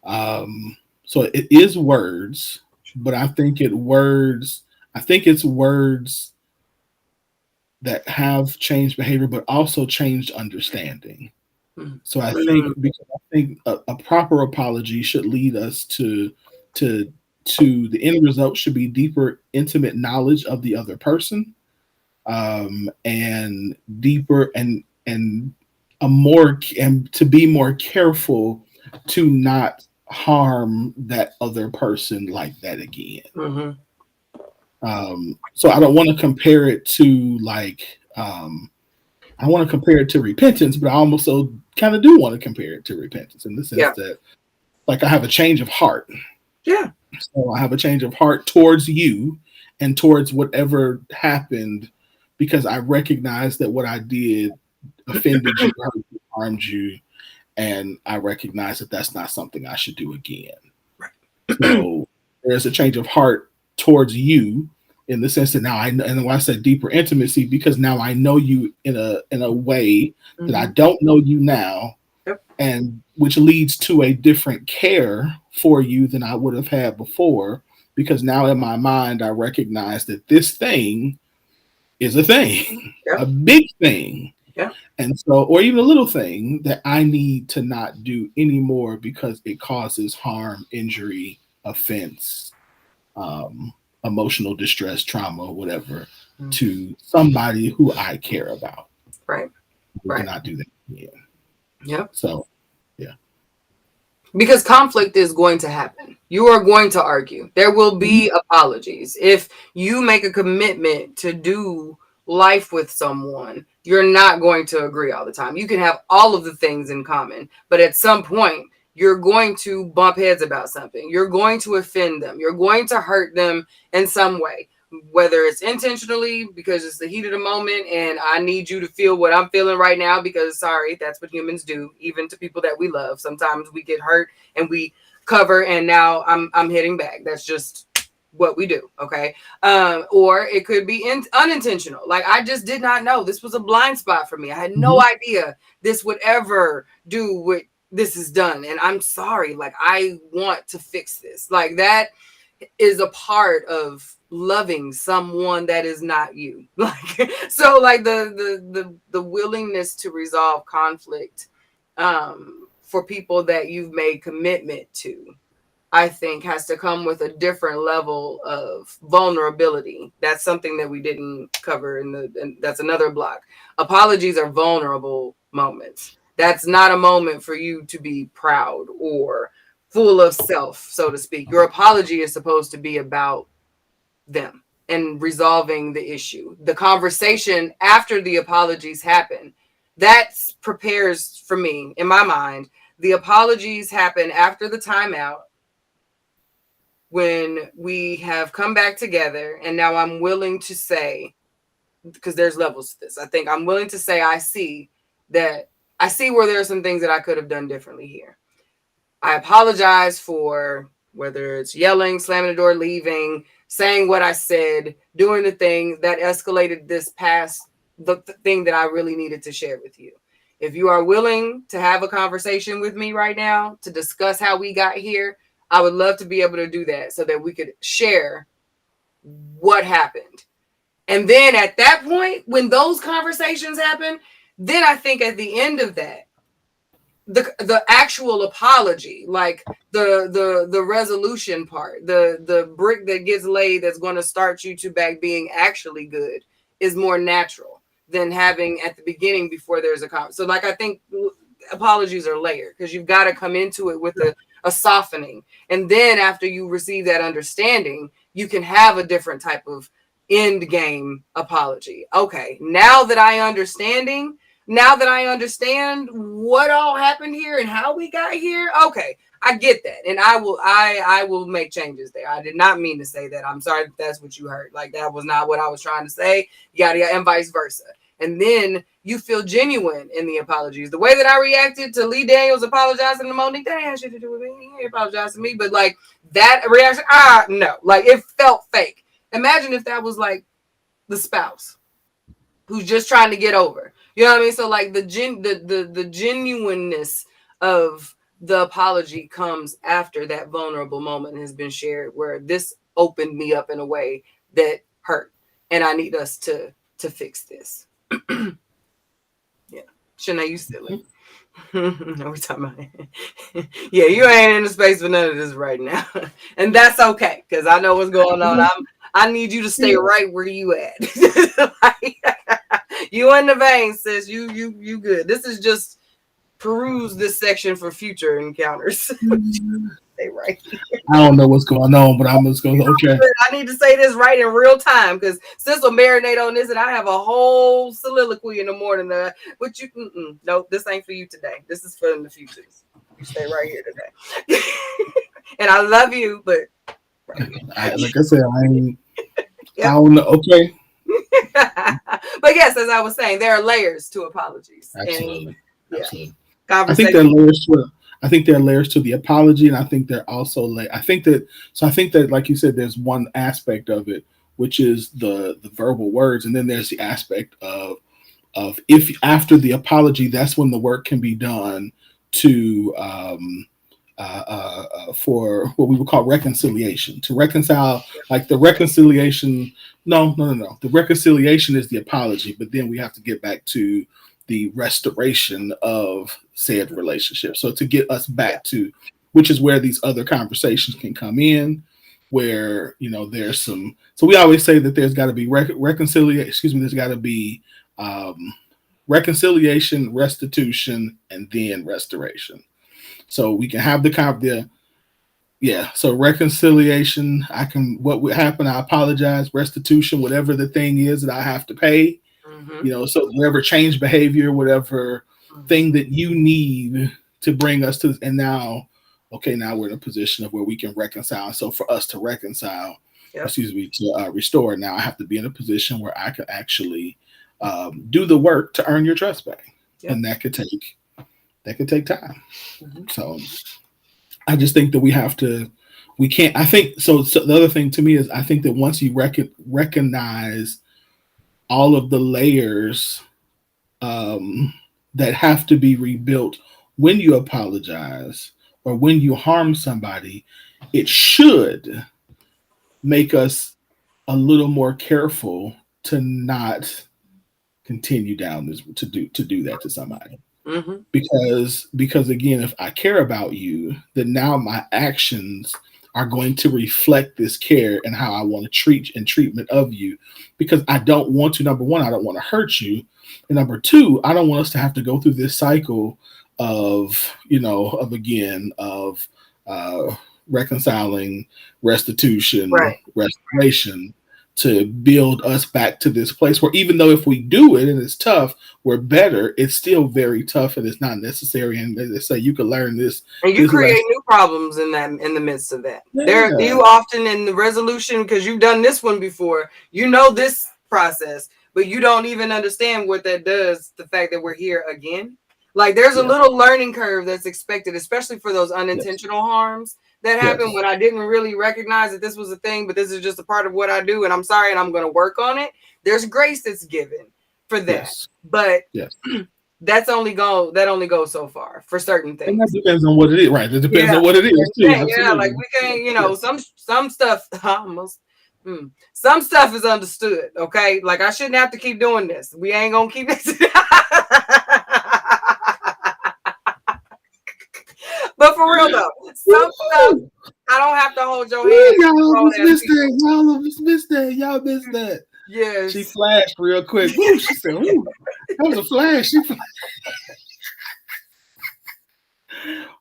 S3: So it is words, but I think it's words that have changed behavior, but also changed understanding. So I think,
S2: Mm-hmm.
S3: because I think a proper apology should lead us to the end result should be deeper, intimate knowledge of the other person, and deeper and a more and to be more careful to not harm that other person like that again.
S2: Mm-hmm.
S3: So I don't want to compare it to like I want to compare it to repentance, but I also kind of do want to compare it to repentance in the sense
S2: Yeah.
S3: that, like, I have a change of heart.
S2: Yeah.
S3: So I have a change of heart towards you and towards whatever happened, because I recognize that what I did offended you, hurt you, harmed you, and I recognize that that's not something I should do again. So there's a change of heart towards you in the sense that now I know, and when I said deeper intimacy, because now I know you in a way that I
S2: Mm-hmm.
S3: don't know you now,
S2: Yep.
S3: and which leads to a different care for you than I would have had before, because now in my mind I recognize that this thing is a thing, a
S2: Yep.
S3: big thing.
S2: Yeah.
S3: And so, or even a little thing that I need to not do anymore because it causes harm, injury, offense, um, emotional distress, trauma, whatever,
S2: Mm-hmm.
S3: to somebody who I care about.
S2: Right.
S3: We
S2: Right.
S3: cannot do that again.
S2: Yep.
S3: So, yeah.
S2: Because conflict is going to happen. You are going to argue. There will
S3: Mhm.
S2: be apologies. If you make a commitment to do life with someone, you're not going to agree all the time. You can have all of the things in common, but at some point, you're going to bump heads about something. You're going to offend them. You're going to hurt them in some way, whether it's intentionally because it's the heat of the moment and I need you to feel what I'm feeling right now because sorry, that's what humans do, even to people that we love. Sometimes we get hurt and we cover and now I'm hitting back. That's just what we do. Okay. Or it could be unintentional. Like I just did not know this was a blind spot for me. I had no
S3: Mhm.
S2: idea this would ever do what this is done. And I'm sorry. Like I want to fix this. Like that is a part of loving someone that is not you. Like so like the willingness to resolve conflict for people that you've made commitment to, I think has to come with a different level of vulnerability. That's something that we didn't cover and that's another block. Apologies are vulnerable moments. That's not a moment for you to be proud or full of self, so to speak. Your apology is supposed to be about them and resolving the issue. The conversation after the apologies happen, that prepares for me in my mind. The apologies happen after the timeout when we have come back together, and now I'm willing to say, because there's levels to this, I think I'm willing to say I see where there are some things that I could have done differently here. I apologize for whether it's yelling, slamming the door, leaving, saying what I said, doing the thing that escalated this past the thing that I really needed to share with you. If you are willing to have a conversation with me right now to discuss how we got here, I would love to be able to do that so that we could share what happened. And then at that point, when those conversations happen, then I think at the end of that, the actual apology, like the resolution part, the brick that gets laid that's going to start you to back being actually good, is more natural than having at the beginning before there's a comment. So like I think apologies are layered because you've got to come into it with a softening, and then after you receive that understanding, you can have a different type of end game apology. Okay, now that I understand what all happened here and how we got here, okay, I get that, and I will make changes there. I did not mean to say that. I'm sorry if that's what you heard. Like that was not what I was trying to say. Yada yada, and vice versa. And then you feel genuine in the apologies. The way that I reacted to Lee Daniels apologizing to Monique, that had shit to do with me. He apologized to me, but like that reaction, no, like it felt fake. Imagine if that was like the spouse who's just trying to get over. You know what I mean? So like the genuineness of the apology comes after that vulnerable moment has been shared, where this opened me up in a way that hurt, and I need us to fix this. Yeah, Shanae, you silly. No, we're talking about yeah, you ain't in the space for none of this right now, and that's okay because I know what's going on. I need you to stay right where you at. Like, you in the vein, sis. You good. This is just peruse this section for future encounters. Stay right here.
S3: I don't know what's going on, but I'm just going, okay.
S2: I need to say this right in real time because sis will marinate on this, and I have a whole soliloquy in the morning. But you, nope, this ain't for you today. This is for the future. You stay right here today. And I love you, but
S3: Like I said, I don't know. Okay.
S2: But yes, as I was saying, there are layers to apologies.
S3: Absolutely.
S2: And, yeah,
S3: Absolutely. I think
S2: conversation.
S3: there are layers to it. I think there are layers to the apology, and I think there also I think that, like you said, there's one aspect of it, which is the verbal words, and then there's the aspect of if after the apology, that's when the work can be done to for what we would call reconciliation, to reconcile, like the reconciliation. No. The reconciliation is the apology, but then we have to get back to the restoration of said relationship. So to get us back to, which is where these other conversations can come in, where there's some. So we always say that there's got to be reconciliation. Excuse me. There's got to be reconciliation, restitution, and then restoration. So we can have so reconciliation. What would happen? I apologize. Restitution, whatever the thing is that I have to pay. So whatever change behavior, whatever thing that you need to bring us to, and now we're in a position of where we can reconcile. So for us to reconcile, to restore, now I have to be in a position where I can actually do the work to earn your trust back, and that could take time. So I just think that we can't. I think so. The other thing to me is I think that once you recognize all of the layers that have to be rebuilt when you apologize or when you harm somebody, it should make us a little more careful to not continue down this to do that to somebody. Because again, if I care about you, then now my actions are going to reflect this care and how I want to treat and treatment of you, because I don't want to, number one, I don't want to hurt you. And number two, I don't want us to have to go through this cycle of reconciling, restitution, restoration to build us back to this place where even though if we do it and it's tough, we're better. It's still very tough and it's not necessary. And they say you can learn
S2: and you
S3: this
S2: create
S3: lesson.
S2: new problems in the midst of that. There,
S3: Yeah.
S2: you often in the resolution, because you've done this one before, you know this process, but you don't even understand what that does. The fact that we're here again, like there's a
S3: Yeah.
S2: little learning curve that's expected, especially for those
S3: Yes.
S2: unintentional harms that happen
S3: Yes.
S2: when I didn't really recognize that this was a thing, but this is just a part of what I do, and I'm sorry, and I'm going to work on it. There's grace that's given for that,
S3: Yes.
S2: but
S3: Yes.
S2: that only goes so far for certain
S3: And that
S2: things.
S3: depends on what it is, right? It depends
S2: Yeah,
S3: on what it is too.
S2: yeah, like
S3: Absolutely.
S2: we can't,
S3: Yes.
S2: some stuff almost. Some stuff is understood, okay? Like I shouldn't have to keep doing this. We ain't gonna keep this. But for real though, some stuff
S3: Woo!
S2: I don't have to hold your
S3: Woo,
S2: hand and
S3: y'all
S2: throw
S3: almost
S2: that at
S3: missed
S2: people.
S3: that. Y'all almost missed that. Y'all missed that. She
S2: Yes.
S3: flashed real quick. Woo! She said, "Woo!" That was a flash.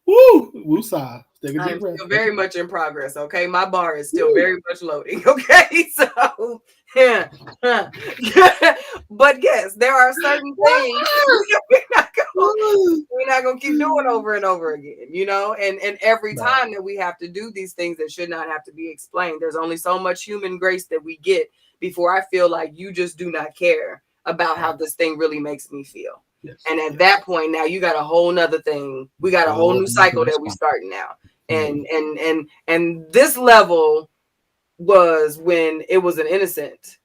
S3: Woo! Woosah. Take a
S2: I'm
S3: deep breath.
S2: still very much in progress. Okay, my bar is still very much loading. Okay, so yeah, but yes, there are certain things we're not going
S3: Woo!
S2: we're not gonna keep doing over and over again, and every
S3: Right.
S2: time that we have to do these things that should not have to be explained, there's only so much human grace that we get before I feel like you just do not care about how this thing really makes me feel.
S3: Yes.
S2: And at
S3: Yes.
S2: that point, now you got a whole nother thing. We got a whole
S3: Oh,
S2: new cycle that we
S3: response.
S2: starting now.
S3: Mm.
S2: And this level was when it was an innocence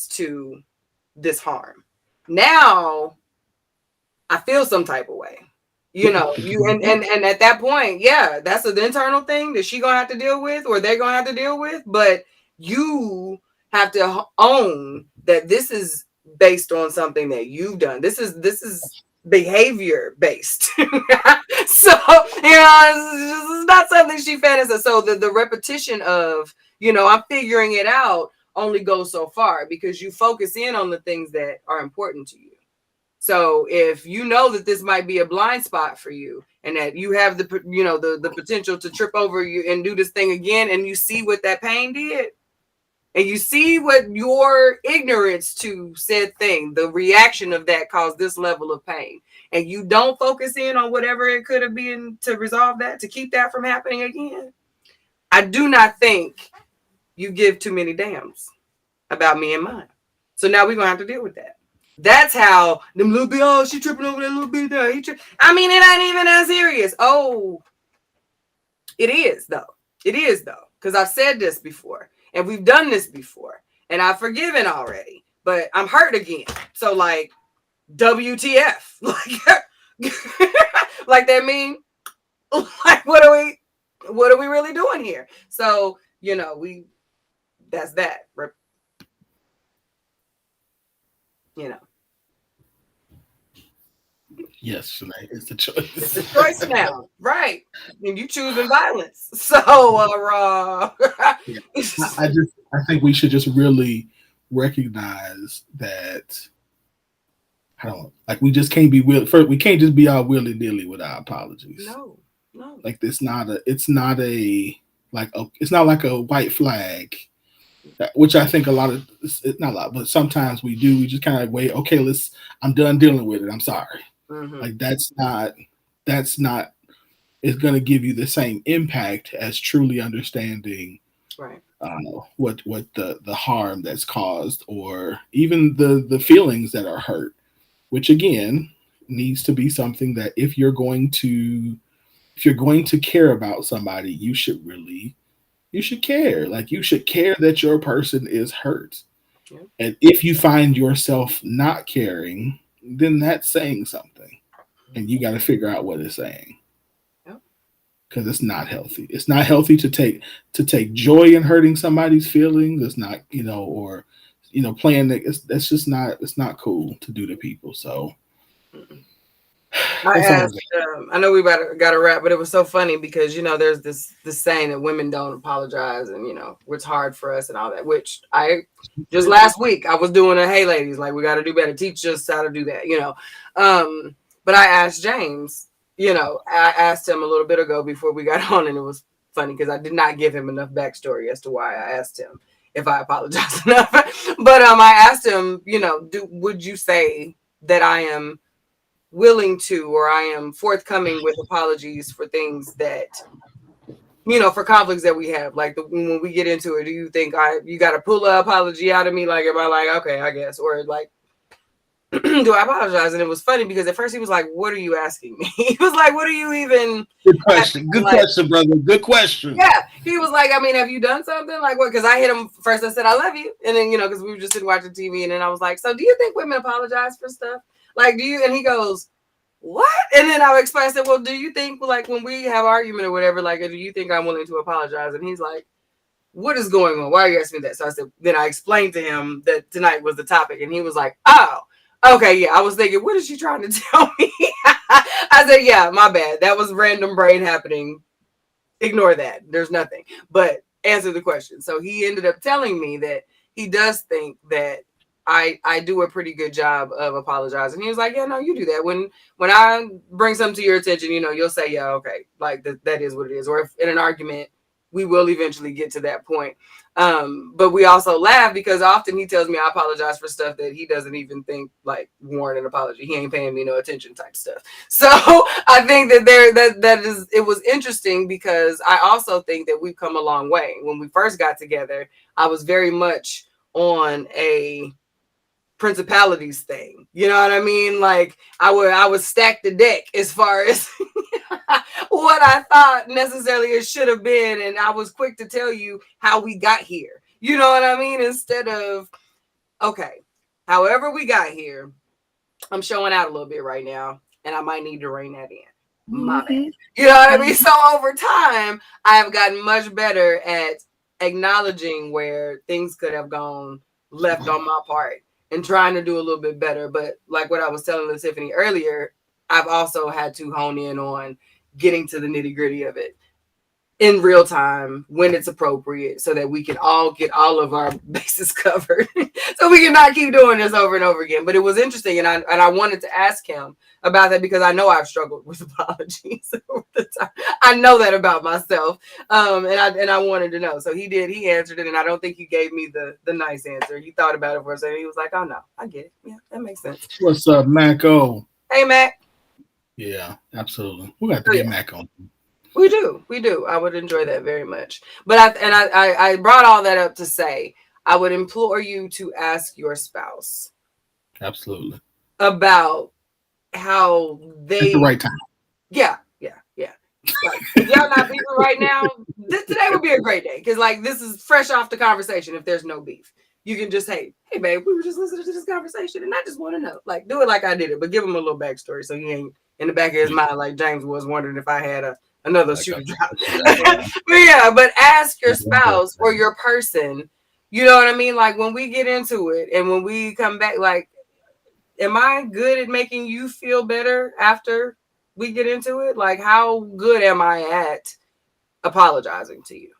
S2: to this harm. Now I feel some type of way. You and at that point, yeah, that's an internal thing that she gonna have to deal with, or they're gonna have to deal with. But you have to own that this is based on something that you've done. This is behavior based. So it's not something she fantasizes. So the repetition of I'm figuring it out only goes so far because you focus in on the things that are important to you. So if you know that this might be a blind spot for you and that you have the potential to trip over you and do this thing again, and you see what that pain did, and you see what your ignorance to said thing, the reaction of that caused this level of pain, and you don't focus in on whatever it could have been to resolve that, to keep that from happening again, I do not think you give too many damns about me and mine. So now we're gonna have to deal with that. That's how them little bit. Oh, she tripping over that little bit there. I mean, it ain't even that serious. Oh, it is though. It is though, because I've said this before, and we've done this before, and I've forgiven already, but I'm hurt again. So like, WTF? Like, like that mean? Like, what are we really doing here? So that's that. You know.
S3: Yes, Shanae, it's the
S2: It's
S3: choice.
S2: a choice now, right? And you choosing violence. So,
S3: Yeah. I think we should just really recognize that I don't like we just can't be first. We can't just be all willy nilly with our apologies.
S2: no, no,
S3: Like it's not like a white flag, which I think a lot of not a lot, but sometimes we do. We just kind of like wait. Okay, I'm done dealing with it. I'm sorry.
S2: mm-hmm.
S3: Like that's not is going to give you the same impact as truly understanding
S2: Right.
S3: what the harm that's caused or even the feelings that are hurt, which again needs to be something that if you're going to care about somebody, you should care. Like you should care that your person is hurt.
S2: Yeah.
S3: And if you find yourself not caring, then that's saying something. And you got to figure out what it's saying.
S2: Yeah.
S3: Because it's not healthy. It's not healthy to take joy in hurting somebody's feelings. It's not, or playing that. That's just not. It's not cool to do to people. So
S2: I
S3: that's all.
S2: asked. I know we got to wrap, but it was so funny because there's this saying that women don't apologize, and it's hard for us and all that. Which I just last week I was doing a hey ladies, like we got to do better. Teach us how to do that. But I asked James. I asked him a little bit ago before we got on, and it was funny because I did not give him enough backstory as to why I asked him. if I apologize enough. But I asked him, would you say that I am willing to, or I am forthcoming with apologies for things that, for conflicts that we have, like when we get into it, do you think you got to pull an apology out of me? Like, am I like, okay, I guess, or like, do I apologize? And it was funny because at first he was like, what are you asking me? He was like, what are you even
S3: Good question. Good
S2: like,
S3: question, brother. Good question.
S2: yeah. He was like, I mean, have you done something? Like what? Because I hit him first. I said, I love you. And then, because we were just sitting watching TV. And then I was like, so do you think women apologize for stuff? Like, do you? And he goes, what? And then I explained, I said, well, do you think like when we have argument or whatever, like, do you think I'm willing to apologize? And he's like, what is going on? Why are you asking me that? So I said, then I explained to him that tonight was the topic. And he was like, oh, okay, yeah. I was thinking, what is she trying to tell me? I said, yeah, my bad. That was random brain happening. Ignore that. There's nothing. But answer the question. So he ended up telling me that he does think that I do a pretty good job of apologizing. He was like, yeah, no, you do that. When I bring something to your attention, you'll say, yeah, okay, like that is what it is. Or if in an argument, we will eventually get to that point. But we also laugh because often he tells me I apologize for stuff that he doesn't even think like warrant an apology. He ain't paying me no attention type stuff. So I think that it was interesting because I also think that we've come a long way. When we first got together, I was very much on a principalities thing. You know what I mean? Like I would stack the deck as far as what I thought necessarily it should have been, and I was quick to tell you how we got here. You know what I mean? Instead of okay, however we got here, I'm showing out a little bit right now, and I might need to rein that in. My bad. You know what I mean? So over time, I have gotten much better at acknowledging where things could have gone left on my part and trying to do a little bit better. But like what I was telling Tiffany earlier, I've also had to hone in on getting to the nitty gritty of it in real time when it's appropriate so that we can all get all of our bases covered so we can not keep doing this over and over again. But it was interesting, and I wanted to ask him about that because I know I've struggled with apologies over the time. I know that about myself, and I wanted to know. So he answered it, and I don't think he gave me the nice answer. He thought about it for a second. He was like, oh no, I get it. Yeah, that makes sense.
S3: What's up, Maco?
S2: Hey, Mac.
S3: Yeah, absolutely. We got to get Mac on.
S2: We do. I would enjoy that very much. But I brought all that up to say I would implore you to ask your spouse
S3: absolutely
S2: about how they
S3: at the right time.
S2: Yeah. Like, if y'all not beefing right now, today would be a great day because like this is fresh off the conversation. If there's no beef, you can just hey babe, we were just listening to this conversation, and I just want to know, like, do it like I did it, but give him a little backstory so he ain't in the back of his mind like James was wondering if I had another like shooter drop. But ask your spouse or your person, you know what I mean? Like when we get into it and when we come back, like, am I good at making you feel better after we get into it? Like, how good am I at apologizing to you?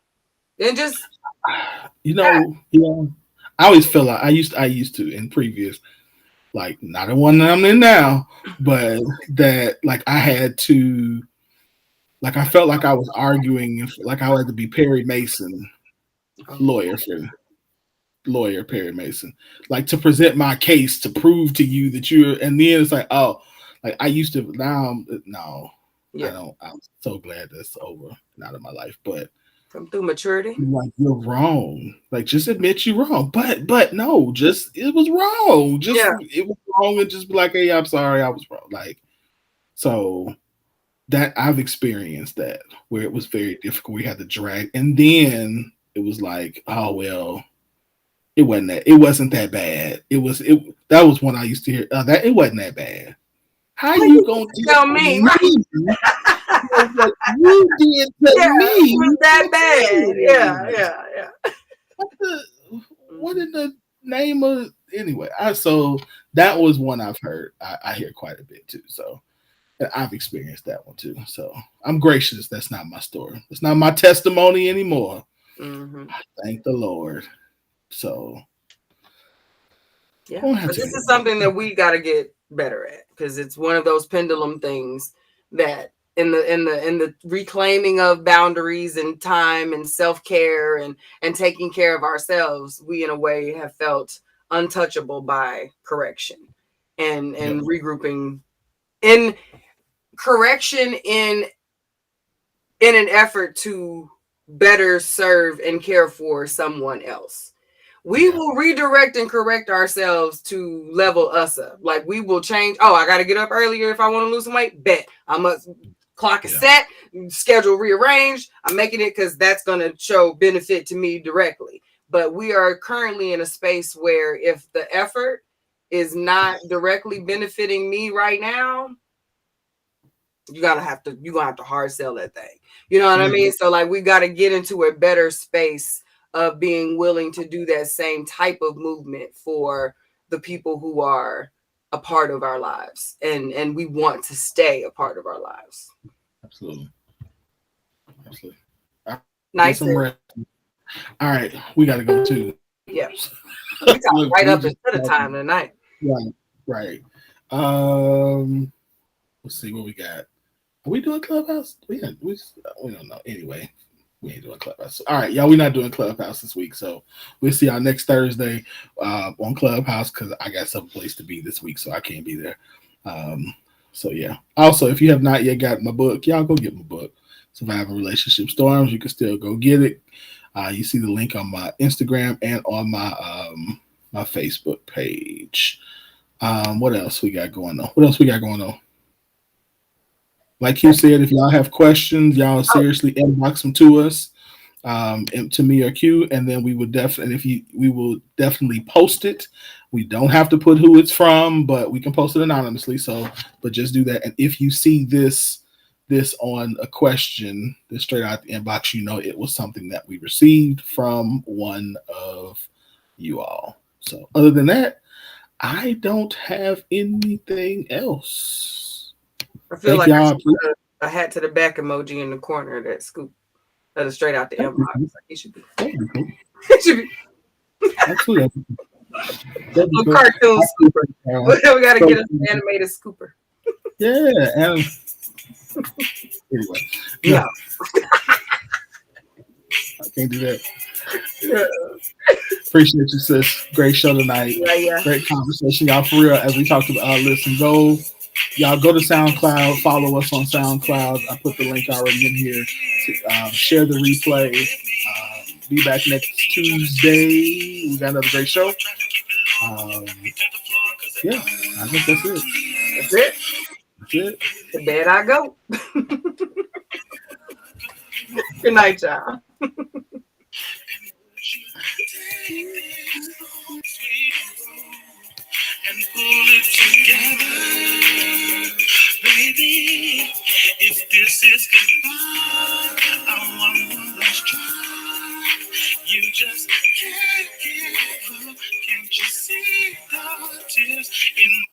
S2: And just
S3: I always feel like I used to in previous, like not the one that I'm in now, but that like I had to, like I felt like I was arguing, like I had to be Perry Mason, lawyer Perry Mason, like to present my case to prove to you that you're, and then it's like, oh, like I used to, now no, yeah. I don't. I'm so glad that's over and out of my life, but
S2: from through maturity,
S3: like you're wrong. Like just admit you're wrong, but no, just it was wrong. It was wrong, and just be like, hey, I'm sorry, I was wrong. Like so. That I've experienced that where it was very difficult. We had to drag, and then it was like, oh well, it wasn't that bad. That was one I used to hear that it wasn't that bad. How you gonna
S2: tell me
S3: what you did to me
S2: was that bad? Yeah.
S3: What in the name of anyway? So that was one I've heard. I hear quite a bit too. So. I've experienced that one too. So I'm gracious. That's not my story. It's not my testimony anymore. Mm-hmm. Thank the Lord. So
S2: yeah, but this is something that we got to get better at because it's one of those pendulum things that in the reclaiming of boundaries and time and self-care and taking care of ourselves, we in a way have felt untouchable by correction
S3: Yep.
S2: and regrouping in correction in an effort to better serve and care for someone else. We
S3: Yeah.
S2: will redirect and correct ourselves to level us up. Like we will change. Oh, I got to get up earlier if I want to lose some weight. Bet I must. Clock is
S3: Yeah.
S2: set. Schedule rearranged. I'm making it because that's going to show benefit to me directly. But we are currently in a space where if the effort is not directly benefiting me right now, you're gonna have to hard sell that thing. You know what I mean? So like we gotta get into a better space of being willing to do that same type of movement for the people who are a part of our lives and we want to stay a part of our lives.
S3: Absolutely. Absolutely. All right, get some
S2: Nice.
S3: rest. All right, we got to go too.
S2: Yeah. We got
S3: Look,
S2: right
S3: we
S2: up
S3: just
S2: instead of time tonight.
S3: right, right. Um, let's see what we got. Are we doing Clubhouse? We don't know. Anyway, we ain't doing Clubhouse. All right, y'all. We're not doing Clubhouse this week, so we'll see y'all next Thursday on Clubhouse because I got some place to be this week, so I can't be there. Um, so yeah. Also, if you have not yet got my book, y'all go get my book, Surviving Relationship Storms. You can still go get it. You see the link on my Instagram and on my Facebook page. What else we got going on? What else we got going on? Like you said, if y'all have questions, y'all
S2: Oh,
S3: seriously inbox them to us, and to me or Q, and then we would definitely, we will definitely post it. We don't have to put who it's from, but we can post it anonymously. So, but just do that. And if you see this on a question, this straight out the inbox, you know it was something that we received from one of you all. So, other than that, I don't have anything else.
S2: I feel
S3: Thank
S2: like I
S3: y'all.
S2: should put a hat to the back emoji in the corner of that scoop. That is straight out the inbox. Like it should be.
S3: That'd be cool.
S2: It should be
S3: Absolutely. That'd be
S2: a
S3: cool.
S2: cartoon scooper. We gotta get an animated scooper.
S3: Yeah. And anyway,
S2: No.
S3: I can't do that.
S2: Yeah.
S3: Appreciate you, sis. Great show tonight.
S2: Yeah.
S3: Great conversation, y'all. For real, as we talked about, listen, y'all go to SoundCloud, follow us on SoundCloud. I put the link already in here. Share the replay. Be back next Tuesday. We got another great show. Yeah, I think that's it.
S2: That's it.
S3: That's it.
S2: To bed I go. Good night, y'all.
S1: And pull it together, baby. If this is goodbye, I want one last try. You just